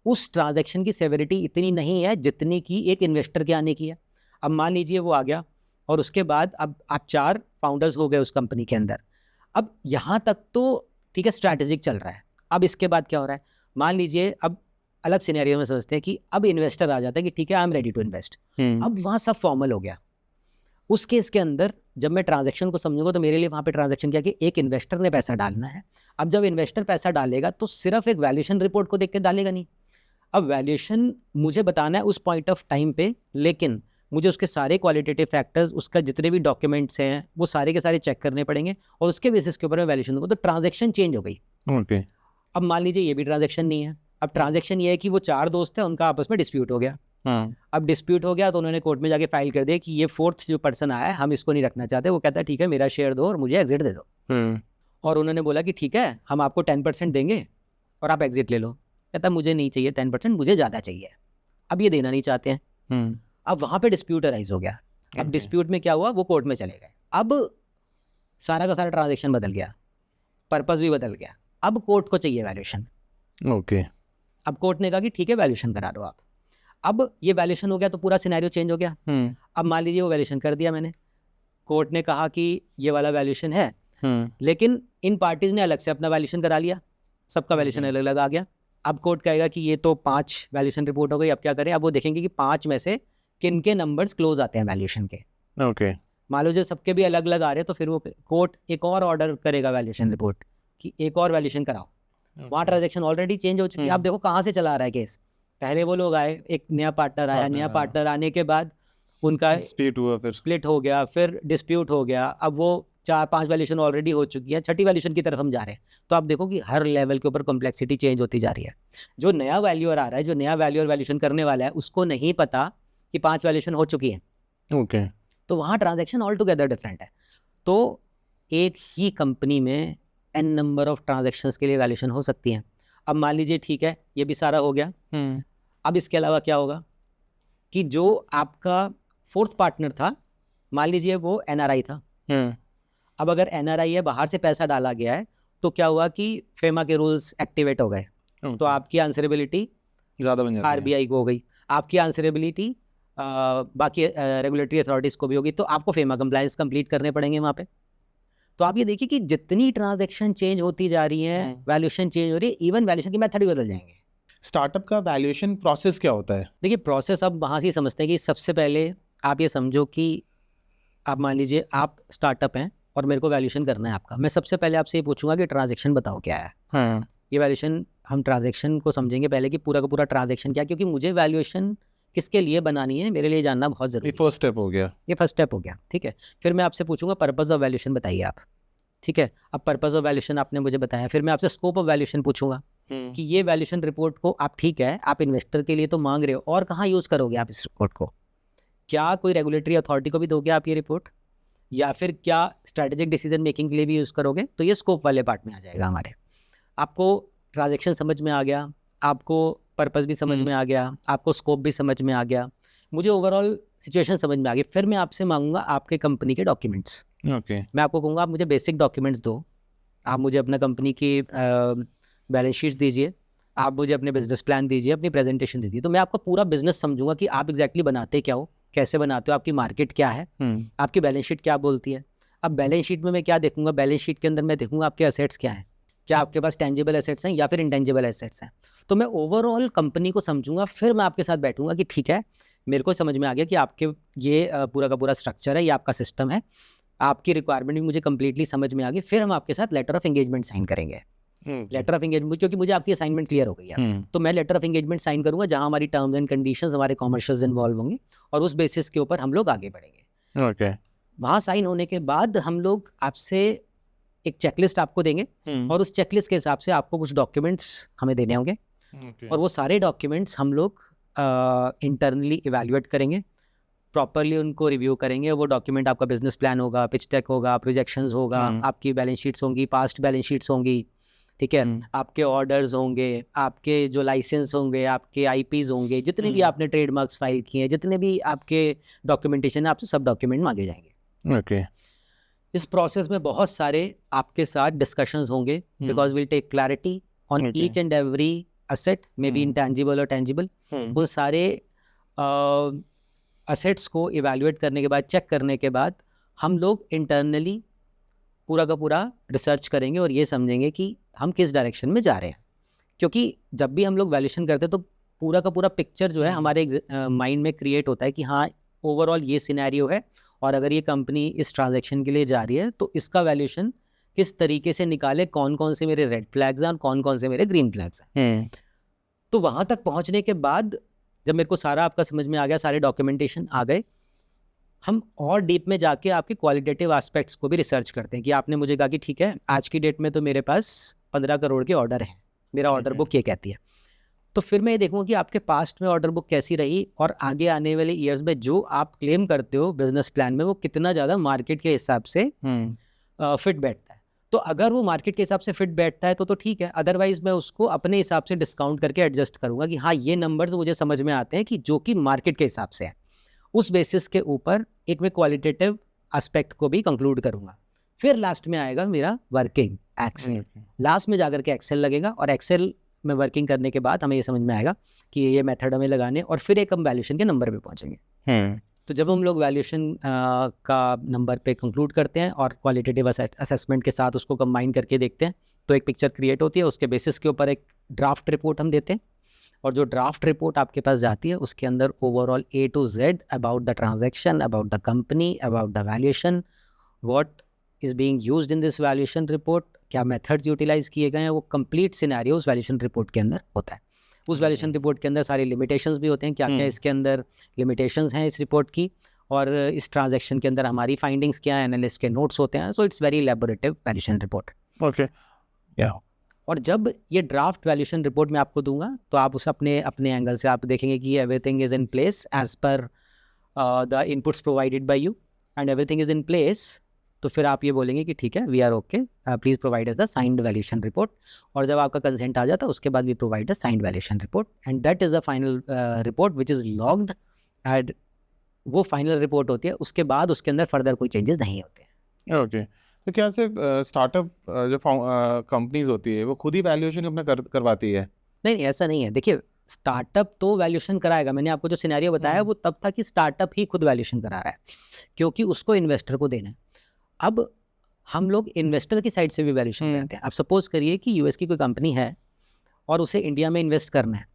Speaker 2: उस ट्रांजैक्शन की सेवेरिटी इतनी नहीं है जितनी कि एक इन्वेस्टर के आने की है। अब मान लीजिए वो आ गया और उसके बाद अब आप 4 फाउंडर्स हो गए उस कंपनी के अंदर। अब यहाँ तक तो ठीक है, स्ट्रैटेजिक चल रहा है। अब इसके बाद क्या हो रहा है, मान लीजिए अब अलग सिनेरियो में समझते हैं कि अब इन्वेस्टर आ जाता है कि ठीक है I am ready to invest. अब वहाँ सब फॉर्मल हो गया। उस केस के अंदर जब मैं ट्रांजैक्शन को समझूंगा तो मेरे लिए वहाँ पे ट्रांजैक्शन क्या कि एक इन्वेस्टर ने पैसा डालना है। अब जब इन्वेस्टर पैसा डालेगा तो सिर्फ एक वैल्यूएशन रिपोर्ट को देख के डालेगा नहीं। अब वैल्यूएशन मुझे बताना है उस पॉइंट ऑफ टाइम पे, लेकिन मुझे उसके सारे क्वालिटेटिव फैक्टर्स, उसका जितने भी डॉक्यूमेंट्स हैं वो सारे के सारे चेक करने पड़ेंगे और उसके बेसिस के ऊपर मैं वैल्यूएशन दूंगा। तो ट्रांजैक्शन चेंज हो गई।
Speaker 1: ओके।
Speaker 2: अब मान लीजिए ये भी ट्रांजैक्शन नहीं है। अब ट्रांजैक्शन ये है कि वो 4 दोस्त हैं, उनका आपस में डिस्प्यूट हो गया। अब डिस्प्यूट हो गया तो उन्होंने कोर्ट में जाके फाइल कर दिया कि ये 4th जो पर्सन आया है हम इसको नहीं रखना चाहते। वो कहता है ठीक है मेरा शेयर दो और मुझे एग्जिट दे दो। और उन्होंने बोला कि ठीक है हम आपको 10% देंगे और आप एग्जिट ले लो। कहता मुझे नहीं चाहिए 10%, मुझे ज़्यादा चाहिए। अब ये देना नहीं चाहते हैं। अब वहाँ पे डिस्प्यूट अराइज हो गया। अब डिस्प्यूट में क्या हुआ, वो कोर्ट में चले गए। अब सारा का सारा ट्रांजैक्शन बदल गया, पर्पस भी बदल गया। अब कोर्ट को चाहिए वैल्यूएशन।
Speaker 1: ओके।
Speaker 2: अब कोर्ट ने कहा कि ठीक है वैल्यूएशन करा दो आप। अब ये वैल्यूएशन हो गया तो पूरा सिनेरियो चेंज हो गया। अब मान लीजिए वो वैल्यूएशन कर दिया मैंने, कोर्ट ने कहा कि ये वाला वैल्यूएशन है, लेकिन इन पार्टीज ने अलग से अपना वैल्यूएशन करा लिया, सबका वैल्यूएशन अलग अलग आ गया। अब कोर्ट कहेगा कि ये तो 5 वैल्यूएशन रिपोर्ट हो गई, अब क्या करें। अब वो देखेंगे कि 5 में से किन के नंबर्स क्लोज आते हैं वैल्यूएशन के।
Speaker 1: ओके।
Speaker 2: मान लो जो सबके भी अलग अलग आ रहे हैं तो फिर वो कोर्ट एक और ऑर्डर करेगा वैल्यूएशन रिपोर्ट कि एक और वैल्यूएशन कराओ। वहाँ ट्रांजैक्शन ऑलरेडी चेंज हो चुकी है। आप देखो कहाँ से चला रहा है केस। पहले वो लोग आए, एक नया पार्टनर आया, नया पार्टनर आने के बाद उनका
Speaker 1: स्प्लिट हुआ, फिर
Speaker 2: स्प्लिट हो गया, फिर डिस्प्यूट हो गया। अब वो 4-5 वैल्यूएशन ऑलरेडी हो चुकी है, 6ठी वैल्यूएशन की तरफ हम जा रहे हैं। तो आप देखो कि हर लेवल के ऊपर कॉम्प्लेक्सिटी चेंज होती जा रही है। जो नया वैल्यूअर आ रहा है, जो नया वैल्यूअर वैल्यूएशन करने वाला है, उसको नहीं पता कि 5 वैल्यूएशन हो चुकी है।
Speaker 1: ओके।
Speaker 2: तो वहाँ ट्रांजैक्शन ऑल टुगेदर डिफरेंट है। तो एक ही कंपनी में n नंबर ऑफ ट्रांजैक्शंस के लिए वैल्यूएशन हो सकती है। अब मान लीजिए ठीक है ये भी सारा हो गया। अब इसके अलावा क्या होगा कि जो आपका 4th पार्टनर था, मान लीजिए वो NRI था। अब अगर NRI है, बाहर से पैसा डाला गया है, तो क्या हुआ कि फेमा के रूल्स एक्टिवेट हो गए। तो आपकी आंसरेबिलिटी
Speaker 1: ज़्यादा बन जाती है।
Speaker 2: RBI को हो गई, आपकी आंसरेबिलिटी बाकी रेगुलेटरी अथॉरिटीज़ को भी होगी। तो आपको फेमा कंप्लायंस कंप्लीट करने पड़ेंगे वहाँ पे। तो आप ये देखिए कि जितनी ट्रांजैक्शन चेंज होती जा रही है, वैल्यूएशन चेंज हो रही है, इवन वैल्यूएशन की मेथड भी बदल जाएंगे।
Speaker 1: स्टार्टअप का वैल्यूएशन प्रोसेस क्या होता है?
Speaker 2: देखिए प्रोसेस अब वहाँ से ही समझते हैं कि सबसे पहले आप ये समझो कि आप मान लीजिए आप स्टार्टअप हैं और मेरे को वैल्यूएशन करना है आपका। मैं सबसे पहले आपसे ये पूछूंगा कि ट्रांजैक्शन बताओ क्या है। ये वैल्यूएशन, हम ट्रांजैक्शन को समझेंगे पहले कि पूरा का पूरा ट्रांजैक्शन क्या है, क्योंकि मुझे वैल्यूएशन किसके लिए बनानी है मेरे लिए जानना बहुत ज़रूरी है।
Speaker 1: फर्स्ट स्टेप हो गया।
Speaker 2: ये फर्स्ट स्टेप हो गया, ठीक है। फिर मैं आपसे पूछूंगा पर्पस ऑफ वैल्यूएशन बताइए आप, ठीक है। अब पर्पस ऑफ वैल्यूएशन आपने मुझे बताया, फिर मैं आपसे स्कोप ऑफ वैल्यूएशन पूछूंगा कि ये वैल्यूएशन रिपोर्ट को आप, ठीक है आप इन्वेस्टर के लिए तो मांग रहे हो, और कहाँ यूज़ करोगे आप इस रिपोर्ट को। क्या कोई रेगुलेटरी अथॉरिटी को भी दोगे आप ये रिपोर्ट, या फिर क्या स्ट्रैटेजिक डिसीजन मेकिंग के लिए भी यूज़ करोगे। तो ये स्कोप वाले पार्ट में आ जाएगा हमारे। आपको ट्रांजैक्शन समझ में आ गया, आपको पर्पस भी समझ में आ गया, आपको स्कोप भी समझ में आ गया, मुझे ओवरऑल सिचुएशन समझ में आ गई, फिर मैं आपसे मांगूंगा आपके कंपनी के डॉक्यूमेंट्स। मैं आपको कहूँगा आप मुझे बेसिक डॉक्यूमेंट्स दो, आप मुझे अपना कंपनी की बैलेंस शीट्स दीजिए, आप मुझे अपने बिजनेस प्लान दीजिए, अपनी प्रेजेंटेशन दीजिए, तो मैं आपका पूरा बिजनेस समझूंगा कि आप एग्जैक्टली बनाते क्या हो, कैसे बनाते हो, आपकी मार्केट क्या है, आपकी बैलेंस शीट क्या बोलती है। अब बैलेंस शीट में मैं क्या देखूंगा, बैलेंस शीट के अंदर मैं देखूंगा आपके एसेट्स क्या हैं, क्या आपके पास टेंजिबल एसेट्स हैं या फिर इंटेंजिबल एसेट्स हैं। तो मैं ओवरऑल कंपनी को समझूंगा, फिर मैं आपके साथ बैठूंगा कि ठीक है, मेरे को समझ में आ गया कि आपके ये पूरा का पूरा स्ट्रक्चर है, ये आपका सिस्टम है, आपकी रिक्वायरमेंट भी मुझे कंप्लीटली समझ में आ गई, फिर हम आपके साथ लेटर ऑफ एंगेजमेंट साइन करेंगे। लेटर ऑफ एंगेजमेंट, क्योंकि मुझे आपकी असाइनमेंट क्लियर हो गई है, तो मैं लेटर ऑफ एंगेजमेंट साइन करूंगा जहां हमारी टर्म्स एंड कंडीशंस, हमारे कॉमर्शियल्स इन्वॉल्व होंगे, और उस बेसिस के ऊपर हम लोग आगे बढ़ेंगे। वहाँ साइन होने के बाद हम लोग आपसे एक चेकलिस्ट आपको देंगे, और उस चेकलिस्ट के हिसाब से आपको कुछ डॉक्यूमेंट्स हमें देने होंगे, और वो सारे डॉक्यूमेंट्स हम लोग इंटरनली इवैल्यूएट करेंगे, प्रॉपरली उनको रिव्यू करेंगे। वो डॉक्यूमेंट आपका बिजनेस प्लान होगा, पिच डेक होगा, प्रोजेक्शंस होगा, आपकी बैलेंस शीट्स होंगी, पास्ट बैलेंस शीट्स होंगी, ठीक है, आपके ऑर्डर्स होंगे, आपके जो लाइसेंस होंगे, आपके आईपीज होंगे, जितने भी आपने ट्रेडमार्क्स फाइल किए हैं, जितने भी आपके डॉक्यूमेंटेशन है, आपसे सब डॉक्यूमेंट मांगे जाएंगे। इस प्रोसेस में बहुत सारे आपके साथ डिस्कशंस होंगे, because will take clarity on each and every asset, may be intangible और टेंजिबल। उन सारे असेट्स को इवैल्यूएट करने के बाद, चेक करने के बाद, हम लोग इंटरनली पूरा का पूरा रिसर्च करेंगे और ये समझेंगे कि हम किस डायरेक्शन में जा रहे हैं। क्योंकि जब भी हम लोग वैल्यूएशन करते हैं तो पूरा का पूरा पिक्चर जो है हमारे माइंड में क्रिएट होता है कि हाँ, ओवरऑल ये सिनेरियो है, और अगर ये कंपनी इस ट्रांजैक्शन के लिए जा रही है तो इसका वैल्यूएशन किस तरीके से निकाले, कौन कौन से मेरे रेड फ्लैग्स हैं और कौन कौन से मेरे ग्रीन फ्लैग्स हैं। तो वहाँ तक पहुँचने के बाद जब मेरे को सारा आपका समझ में आ गया, सारे डॉक्यूमेंटेशन आ गए, हम और डीप में जाके आपके क्वालिटेटिव एस्पेक्ट्स को भी रिसर्च करते हैं कि आपने मुझे कहा कि ठीक है, आज की डेट में तो मेरे पास 15 करोड़ के ऑर्डर हैं, मेरा ऑर्डर बुक ये कहती है, तो फिर मैं ये देखूँगा कि आपके पास्ट में ऑर्डर बुक कैसी रही, और आगे आने वाले ईयर्स में जो आप क्लेम करते हो बिजनेस प्लान में, वो कितना ज़्यादा मार्केट के हिसाब से फिट बैठता है। तो अगर वो मार्केट के हिसाब से फिट बैठता है तो ठीक है, अदरवाइज मैं उसको अपने हिसाब से डिस्काउंट करके एडजस्ट करूँगा कि हाँ, ये नंबर्स मुझे समझ में आते हैं कि जो कि मार्केट के हिसाब से है। उस बेसिस के ऊपर एक मैं क्वालिटेटिव एस्पेक्ट को भी कंक्लूड करूँगा। फिर लास्ट में आएगा मेरा वर्किंग एक्सेल, लास्ट में जाकर के एक्सेल लगेगा, और एक्सेल में वर्किंग करने के बाद हमें ये समझ में आएगा कि ये मेथड हमें लगाने, और फिर एक हम वैल्यूएशन के नंबर पे पहुँचेंगे। तो जब हम लोग वैल्यूएशन का नंबर पे कंक्लूड करते हैं और क्वालिटेटिव असेसमेंट के साथ उसको कंबाइन करके देखते हैं, तो एक पिक्चर क्रिएट होती है। उसके बेसिस के ऊपर एक ड्राफ्ट रिपोर्ट हम देते हैं, और जो ड्राफ्ट रिपोर्ट आपके पास जाती है उसके अंदर overall A to Z about the transaction, about the company, about the valuation, what is being used in this valuation report, क्या मेथड्स यूटिलाइज किए गए हैं, वो कंप्लीट सिनेरियो उस वैल्यूएशन रिपोर्ट के अंदर होता है। उस वैल्यूएशन रिपोर्ट के अंदर सारी लिमिटेशंस भी होते हैं, क्या क्या इसके अंदर लिमिटेशंस हैं इस रिपोर्ट की, और इस ट्रांजैक्शन के अंदर हमारी फाइंडिंग्स क्या है, एनालिस्ट के नोट्स होते हैं। So it's very elaborative valuation report.
Speaker 1: Okay, या
Speaker 2: और जब ये ड्राफ्ट वैल्यूएशन रिपोर्ट मैं आपको दूंगा तो आप उस अपने एंगल से आप देखेंगे कि everything is in place as per the inputs provided by you, and everything is in place. तो फिर आप ये बोलेंगे कि ठीक है, we are okay, please provide us the signed valuation report. और जब आपका कंसेंट आ जाता है उसके बाद we provide the signed valuation report, and that is the final report which is logged. And वो फाइनल रिपोर्ट होती है, उसके बाद उसके अंदर फर्दर कोई चेंजेस नहीं होते हैं।
Speaker 1: ओके। तो क्या सिर्फ स्टार्टअप जो कंपनीज होती है वो खुद ही वैल्यूएशन अपना करवाती है?
Speaker 2: नहीं, ऐसा नहीं है। देखिए, स्टार्टअप तो वैल्यूएशन कराएगा। मैंने आपको जो सिनेरियो बताया वो तब था कि स्टार्टअप ही खुद वैल्यूएशन करा रहा है, क्योंकि उसको इन्वेस्टर को देना है। अब हम लोग इन्वेस्टर की साइड से भी वैल्यूएशन करते हैं। आप सपोज करिए कि यूएस की कोई कंपनी है और उसे इंडिया में इन्वेस्ट करना है,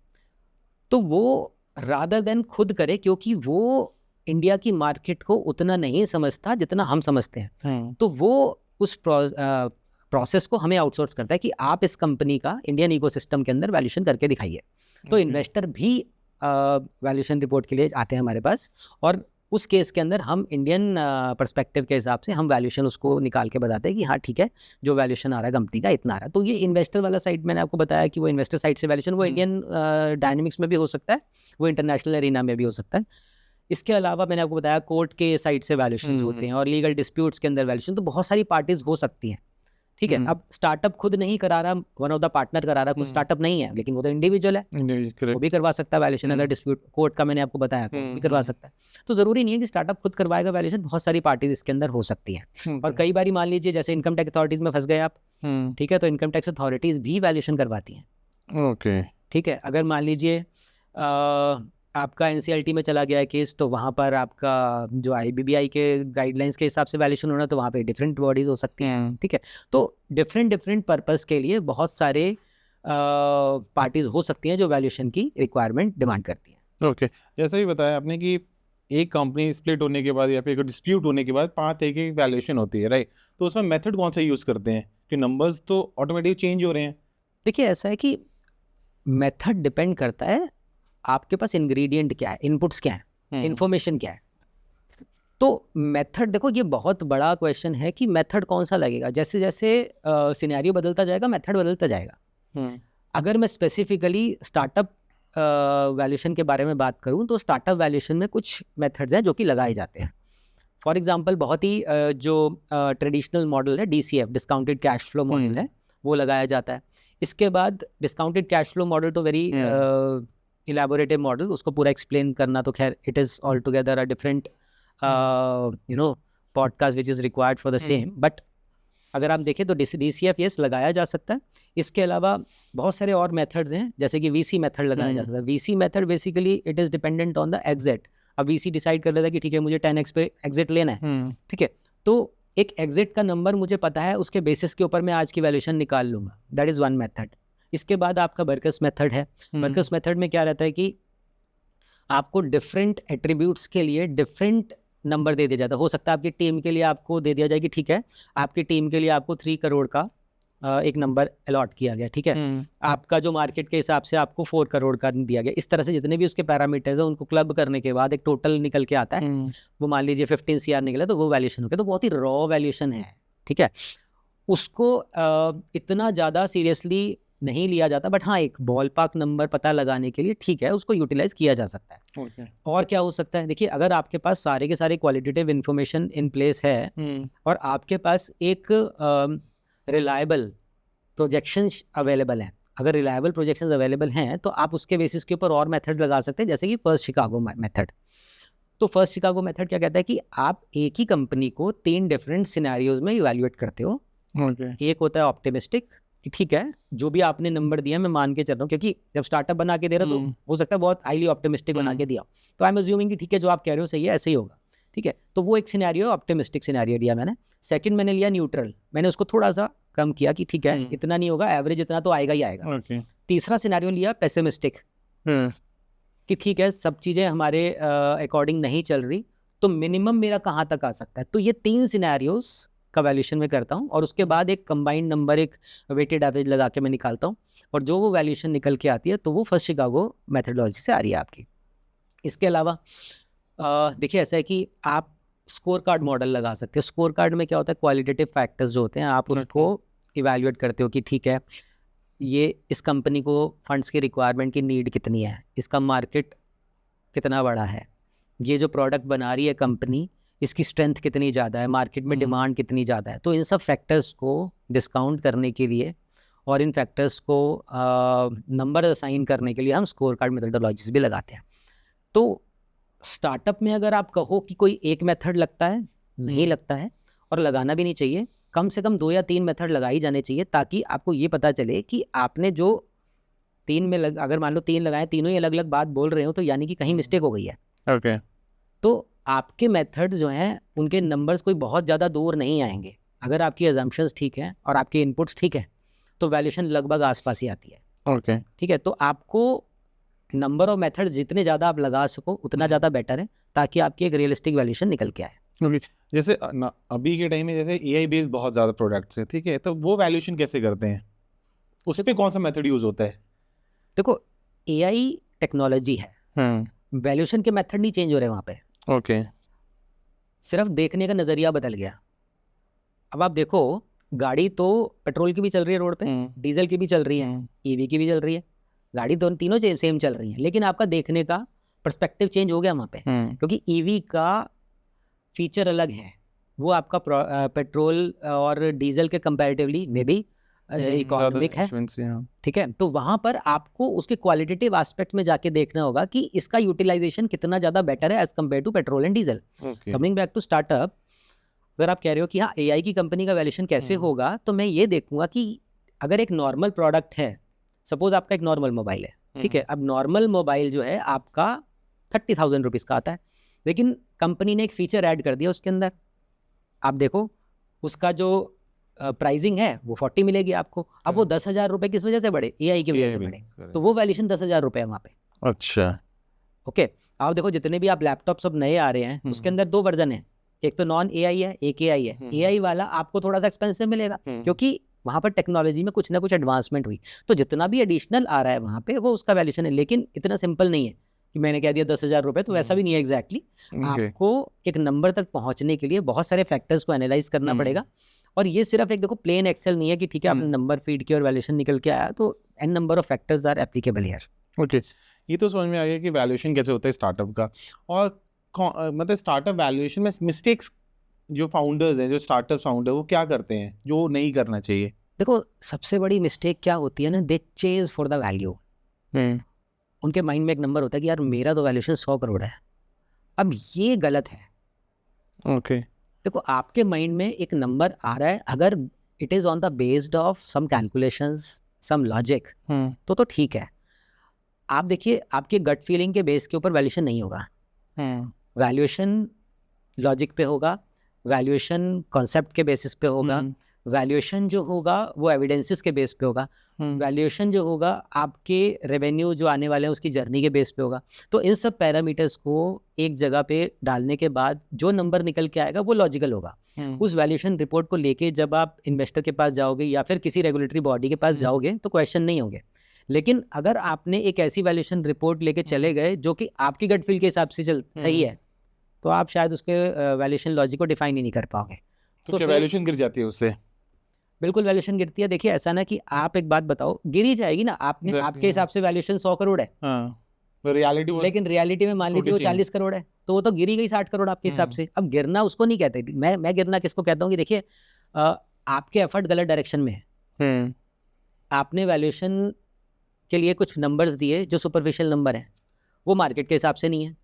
Speaker 2: तो वो रादर देन खुद करे, क्योंकि वो इंडिया की मार्केट को उतना नहीं समझता जितना हम समझते हैं, तो वो उस प्रोसेस को हमें आउटसोर्स करता है कि आप इस कंपनी का इंडियन इकोसिस्टम के अंदर वैल्यूएशन करके दिखाइए। तो इन्वेस्टर भी वैल्यूएशन रिपोर्ट के लिए आते हैं हमारे पास, और उस केस के अंदर हम इंडियन पर्सपेक्टिव के हिसाब से हम वैल्यूएशन उसको निकाल के बताते हैं कि हाँ ठीक है, जो वैल्यूएशन आ रहा है कंपनी का इतना आ रहा है। तो ये इन्वेस्टर वाला साइड मैंने आपको बताया कि वो इन्वेस्टर साइड से वैल्यूएशन, वो इंडियन डायनेमिक्स में भी हो सकता है, वो इंटरनेशनल एरिना में भी हो सकता है। इसके अलावा मैंने आपको बताया कोर्ट के साइड से वैल्यूएशन होते हैं, और लीगल डिस्प्यूट्स के अंदर वैल्यूएशन, तो बहुत सारी पार्टीज हो सकती हैं ठीक है। अब स्टार्टअप खुद नहीं करा रहा, वन ऑफ द पार्टनर करा रहा, कुछ स्टार्टअप नहीं है, लेकिन वो तो इंडिविजुअल है, वो भी करवा सकता है वैल्यूएशन। अगर डिस्प्यूट कोर्ट का मैंने आपको बताया, कोर्ट भी करवा सकता है। तो जरूरी नहीं है कि स्टार्टअप खुद करवाएगा वैल्यूएशन, बहुत सारी पार्टीज इसके अंदर हो सकती हैं। और कई बार मान लीजिए जैसे इनकम टैक्स अथॉरिटीज में फंस गए आप, ठीक है, तो इनकम टैक्स अथॉरिटीज भी वैल्यूएशन करवाती हैं।
Speaker 1: ओके,
Speaker 2: ठीक है। अगर मान लीजिए आपका एनसीएलटी में चला गया है केस, तो वहाँ पर आपका जो आईबीबीआई के गाइडलाइंस के हिसाब से वैल्यूएशन होना, तो वहाँ पे डिफरेंट बॉडीज हो सकती हैं। ठीक है। तो डिफरेंट पर्पस के लिए बहुत सारे पार्टीज हो सकती हैं जो वैल्यूएशन की रिक्वायरमेंट डिमांड करती हैं।
Speaker 1: ओके, जैसा भी बताया आपने कि एक कंपनी स्प्लिट होने के बाद या फिर डिस्प्यूट होने के बाद 5 तरह की वैल्यूएशन होती है, राइट? तो उसमें मेथड कौन सा यूज़ करते हैं कि नंबर्स तो ऑटोमेटिक चेंज हो रहे हैं?
Speaker 2: देखिए, ऐसा है कि मेथड डिपेंड करता है आपके पास इंग्रेडिएंट क्या है, इनपुट्स क्या है, इंफॉर्मेशन क्या है। तो मेथड, देखो ये बहुत बड़ा क्वेश्चन है कि मेथड कौन सा लगेगा। जैसे जैसे सिनेरियो बदलता जाएगा, मेथड बदलता जाएगा। अगर मैं स्पेसिफिकली स्टार्टअप वैल्यूएशन के बारे में बात करूं, तो स्टार्टअप वैल्यूएशन में कुछ मेथड्स हैं जो कि लगाए जाते हैं। फॉर एग्जांपल, बहुत ही जो ट्रेडिशनल मॉडल है DCF, discounted cash flow model है, वो लगाया जाता है। इसके बाद डिस्काउंटेड कैश फ्लो मॉडल तो वेरी इलेबोरेटिव मॉडल, उसको पूरा एक्सप्लेन करना तो खैर it is all together a different podcast which is required for the same. But अगर आप देखें तो DCF यस लगाया जा सकता है। इसके अलावा बहुत सारे और मेथड्स हैं, जैसे कि VC मेथड लगाया जा सकता है। VC method basically it is dependent on the exit. अब VC डिसाइड कर लेता है कि ठीक है, मुझे 10x पे एग्जिट लेना है, ठीक है, तो एक एग्जिट का नंबर मुझे पता है, उसके बेसिस के ऊपर मैं आज की वैल्यूएशन निकाल लूँगा। That is one method. इसके बाद आपका बर्कस मेथड है। बर्कस मेथड में क्या रहता है कि आपको डिफरेंट एट्रीब्यूट्स के लिए डिफरेंट नंबर दे दिया जाता है। हो सकता है आपकी टीम के लिए आपको दे दिया जाए कि ठीक है, आपकी टीम के लिए आपको 3 करोड़ का एक नंबर अलॉट किया गया, ठीक है, आपका जो मार्केट के हिसाब से आपको 4 करोड़ का दिया गया। इस तरह से जितने भी उसके पैरामीटर्स हैं उनको क्लब करने के बाद एक टोटल निकल के आता है। वो मान लीजिए 15 CR निकला, तो वो वैल्यूएशन हो गया। तो बहुत ही रॉ वैल्यूएशन है, ठीक है, उसको इतना ज़्यादा सीरियसली नहीं लिया जाता। बट हाँ, एक बॉल पार्क नंबर पता लगाने के लिए ठीक है, उसको यूटिलाइज किया जा सकता है।
Speaker 1: Okay.
Speaker 2: और क्या हो सकता है, देखिए, अगर आपके पास सारे के सारे क्वालिटेटिव इन्फॉर्मेशन इन प्लेस है और आपके पास एक रिलायबल प्रोजेक्शंस अवेलेबल हैं, अगर रिलायबल प्रोजेक्शंस अवेलेबल हैं, तो आप उसके बेसिस के ऊपर और मेथड लगा सकते हैं, जैसे कि फर्स्ट शिकागो मेथड। तो फर्स्ट शिकागो मेथड क्या कहता है कि आप एक ही कंपनी को 3 डिफरेंट सिनेरियोज में इवैल्यूएट करते हो। एक होता है ऑप्टिमिस्टिक, कि ठीक है, जो भी आपने नंबर दिया मैं मान के चल रहा हूँ, क्योंकि जब स्टार्टअप बना के दे रहा तो हो सकता है बहुत हाईली ऑप्टिमिस्टिक बना के दिया, तो आई एम अज्यूमिंग कि ठीक है, जो आप कह रहे हो सही है, ऐसे ही होगा, ठीक है। तो वो एक सिनेरियो, ऑप्टिमिस्टिक सिनेरियो लिया मैंने। सेकंड मैंने लिया न्यूट्रल, मैंने उसको थोड़ा सा कम किया कि ठीक है, इतना नहीं होगा, एवरेज इतना तो आएगा ही आएगा। तीसरा सिनेरियो लिया पेसिमिस्टिक, कि ठीक है, सब चीज़ें हमारे अकॉर्डिंग नहीं चल रही, तो मिनिमम मेरा कहाँ तक आ सकता है। तो ये 3 सिनेरियोज का वैल्यूएशन में करता हूँ, और उसके बाद एक कंबाइंड नंबर, एक वेटेड एवरेज लगा के मैं निकालता हूँ, और जो वो वैल्यूएशन निकल के आती है, तो वो फर्स्ट शिकागो मेथडोलॉजी से आ रही है आपकी। इसके अलावा देखिए, ऐसा है कि आप स्कोर कार्ड मॉडल लगा सकते हैं। स्कोर कार्ड में क्या होता है, क्वालिटेटिव फैक्टर्स जो होते हैं, आप उसको इवैल्यूएट करते हो कि ठीक है, ये इस कंपनी को फंड्स की रिक्वायरमेंट की नीड कितनी है, इसका मार्केट कितना बड़ा है, ये जो प्रोडक्ट बना रही है कंपनी, इसकी स्ट्रेंथ कितनी ज़्यादा है, मार्केट में डिमांड कितनी ज़्यादा है। तो इन सब फैक्टर्स को डिस्काउंट करने के लिए और इन फैक्टर्स को नंबर असाइन करने के लिए हम स्कोर कार्ड मेथडोलॉजीज भी लगाते हैं। तो स्टार्टअप में अगर आप कहो कि कोई एक मेथड लगता है, नहीं लगता है, और लगाना भी नहीं चाहिए। कम से कम 2 या 3 मेथड लगाई जाने चाहिए, ताकि आपको ये पता चले कि आपने जो 3 में अगर मान लो 3 लगाए, तीनों ही अलग अलग बात बोल रहे हो, तो यानी कि कहीं मिस्टेक हो गई है।
Speaker 1: ओके।
Speaker 2: तो आपके मेथड जो हैं, उनके नंबर्स कोई बहुत ज़्यादा दूर नहीं आएंगे। अगर आपकी अजम्पशंस ठीक हैं और आपके इनपुट्स ठीक हैं, तो वैल्यूएशन लगभग आसपास ही आती है।
Speaker 1: ओके, ठीक
Speaker 2: है। तो आपको नंबर ऑफ मेथड जितने ज़्यादा आप लगा सको उतना ज़्यादा बेटर है, ताकि आपकी एक रियलिस्टिक वैल्यूएशन निकल के आए।
Speaker 1: ओके, जैसे अभी के टाइम में जैसे AI बेस्ड बहुत ज़्यादा प्रोडक्ट्स है, ठीक है, तो वो वैल्यूएशन कैसे करते हैं, उस पर कौन सा मेथड यूज़ होता है?
Speaker 2: देखो, AI टेक्नोलॉजी है, वैल्यूएशन के मेथड नहीं चेंज हो रहे वहाँ पे।
Speaker 1: ओके,
Speaker 2: सिर्फ देखने का नज़रिया बदल गया। अब आप देखो, गाड़ी तो पेट्रोल की भी चल रही है रोड पे, डीजल की भी चल रही है, EV की भी चल रही है, गाड़ी तीनों सेम चल रही है, लेकिन आपका देखने का पर्सपेक्टिव चेंज हो गया वहाँ पे, क्योंकि EV का फीचर अलग है, वो आपका पेट्रोल और डीजल के कंपैरेटिवली मे बी इकोनॉमिक है, ठीक है। तो वहाँ पर आपको उसके क्वालिटेटिव एस्पेक्ट में जाके देखना होगा कि इसका यूटिलाइजेशन कितना ज़्यादा बेटर है as compare to petrol and diesel. Coming back to startup, अगर आप कह रहे हो कि हाँ AI की कंपनी का वैल्यूएशन कैसे होगा, तो मैं ये देखूंगा कि अगर एक नॉर्मल प्रोडक्ट है, सपोज आपका एक नॉर्मल मोबाइल है, ठीक है। अब नॉर्मल मोबाइल जो है आपका 30,000 रुपीज़ का आता है, लेकिन कंपनी ने एक फीचर ऐड कर दिया उसके अंदर, आप देखो उसका जो प्राइसिंग है वो 40 मिलेगी आपको। अब वो 10,000 रुपये किस वजह से बढ़े? AI की वजह से बढ़े, तो वो वैल्यूएशन 10,000 रुपये है वहाँ पे।
Speaker 1: अच्छा,
Speaker 2: ओके। आप देखो जितने भी आप लैपटॉप सब नए आ रहे हैं उसके अंदर 2 वर्जन है, एक तो नॉन AI है, एक AI है। AI वाला आपको थोड़ा सा एक्सपेंसिव मिलेगा क्योंकि वहाँ पर टेक्नोलॉजी में कुछ ना कुछ एडवांसमेंट हुई, तो जितना भी एडिशनल आ रहा है वहाँ पे वो उसका वैल्यूएशन है। लेकिन इतना सिंपल नहीं है कि मैंने कह दिया 10,000 रुपये, तो वैसा भी नहीं है एग्जैक्टली। आपको एक नंबर तक पहुँचने के लिए बहुत सारे फैक्टर्स को एनालाइज करना पड़ेगा, और ये सिर्फ एक देखो प्लेन एक्सेल नहीं है कि ठीक है आपने नंबर फीड किया और वैल्यूएशन निकल के आया, तो n number of factors are applicable here.
Speaker 1: Okay, ये तो समझ में आ गया कि वैल्यूएशन कैसे होता है स्टार्टअप का। और मतलब स्टार्टअप वैल्यूएशन में मिस्टेक्स जो फाउंडर्स हैं, जो स्टार्टअप फाउंडर, वो क्या करते हैं जो नहीं करना चाहिए?
Speaker 2: देखो सबसे बड़ी मिस्टेक क्या होती है ना, दे चेज फॉर द वैल्यू। उनके माइंड में एक नंबर होता है कि यार मेरा तो वैल्यूएशन 100 करोड़ है। अब ये गलत है।
Speaker 1: ओके,
Speaker 2: देखो आपके माइंड में एक नंबर आ रहा है, अगर it is on the based of some calculations, some logic, तो ठीक है। आप देखिए आपके गट फीलिंग के बेस के ऊपर वैल्यूएशन नहीं होगा। वैल्यूएशन लॉजिक पे होगा, वैल्यूएशन कॉन्सेप्ट के बेसिस पे होगा, वैल्यूएशन जो होगा वो एविडेंसेस के बेस पे होगा, वैल्यूएशन जो होगा आपके रेवेन्यू जो आने वाले हैं उसकी जर्नी के बेस पे होगा। तो इन सब पैरामीटर्स को एक जगह पे डालने के बाद जो नंबर निकल के आएगा वो लॉजिकल होगा। उस वैल्यूएशन रिपोर्ट को लेके जब आप इन्वेस्टर के पास जाओगे या फिर किसी रेगुलेटरी बॉडी के पास जाओगे तो क्वेश्चन नहीं होंगे। लेकिन अगर आपने एक ऐसी वैल्यूएशन रिपोर्ट लेके चले गए जो कि आपकी गट फील के हिसाब से सही है, तो आप शायद उसके वैल्यूएशन लॉजिक को डिफाइन ही नहीं कर पाओगे।
Speaker 1: तो क्या वैल्यूएशन गिर जाती है उससे?
Speaker 2: बिल्कुल वैल्यूएशन गिरती है। देखिए ऐसा ना कि आप एक बात बताओ, गिर ही जाएगी ना। आपने आपके हिसाब से वैल्यूएशन 100 करोड़ है,
Speaker 1: तो
Speaker 2: लेकिन रियलिटी में मान लीजिए वो 40 करोड़ है, तो वो तो गिरी गई 60 करोड़ आपके हिसाब से। अब गिरना उसको नहीं कहते, मैं गिरना किसको कहता हूँ कि देखिए आपके एफर्ट गलत डायरेक्शन में है। आपने वैल्यूएशन के लिए कुछ नंबर्स दिए जो सुपरफिशियल नंबर हैं, वो मार्केट के हिसाब से नहीं है।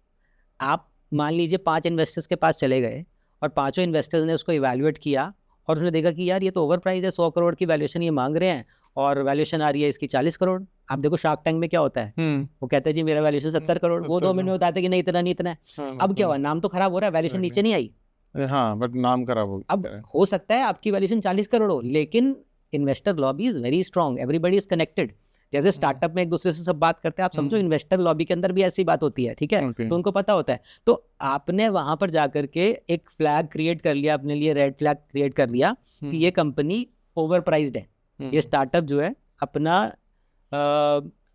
Speaker 2: आप मान लीजिए 5 इन्वेस्टर्स के पास चले गए और पांचों इन्वेस्टर्स ने उसको इवैल्यूएट किया और उसने देखा कि यार ये तो ओवर प्राइस है, 100 करोड़ की वैल्यूएशन ये मांग रहे हैं और वैल्यूएशन आ रही है इसकी 40 करोड़। आप देखो शार्क टैंक में क्या होता है, वो कहते हैं जी मेरा वैल्यूएशन 70 करोड़, वो 2 मिनट में बताते कि नहीं इतना नहीं इतना है। अब क्या हुआ, नाम तो खराब हो रहा है, वैल्यूएशन नीचे नहीं आई।
Speaker 1: हाँ, बट नाम खराब हो गया।
Speaker 2: अब हो सकता है आपकी वैल्यूएशन 40 करोड़ हो, लेकिन investor lobby is very strong, everybody is connected. जैसे स्टार्टअप में एक दूसरे से सब बात करते हैं, आप समझो इन्वेस्टर लॉबी के अंदर भी ऐसी बात होती है, ठीक है। तो उनको पता होता है। तो आपने वहां पर जाकर के एक फ्लैग क्रिएट कर लिया अपने लिए, रेड फ्लैग क्रिएट कर लिया कि ये कंपनी ओवर प्राइस्ड है, ये स्टार्टअप जो है अपना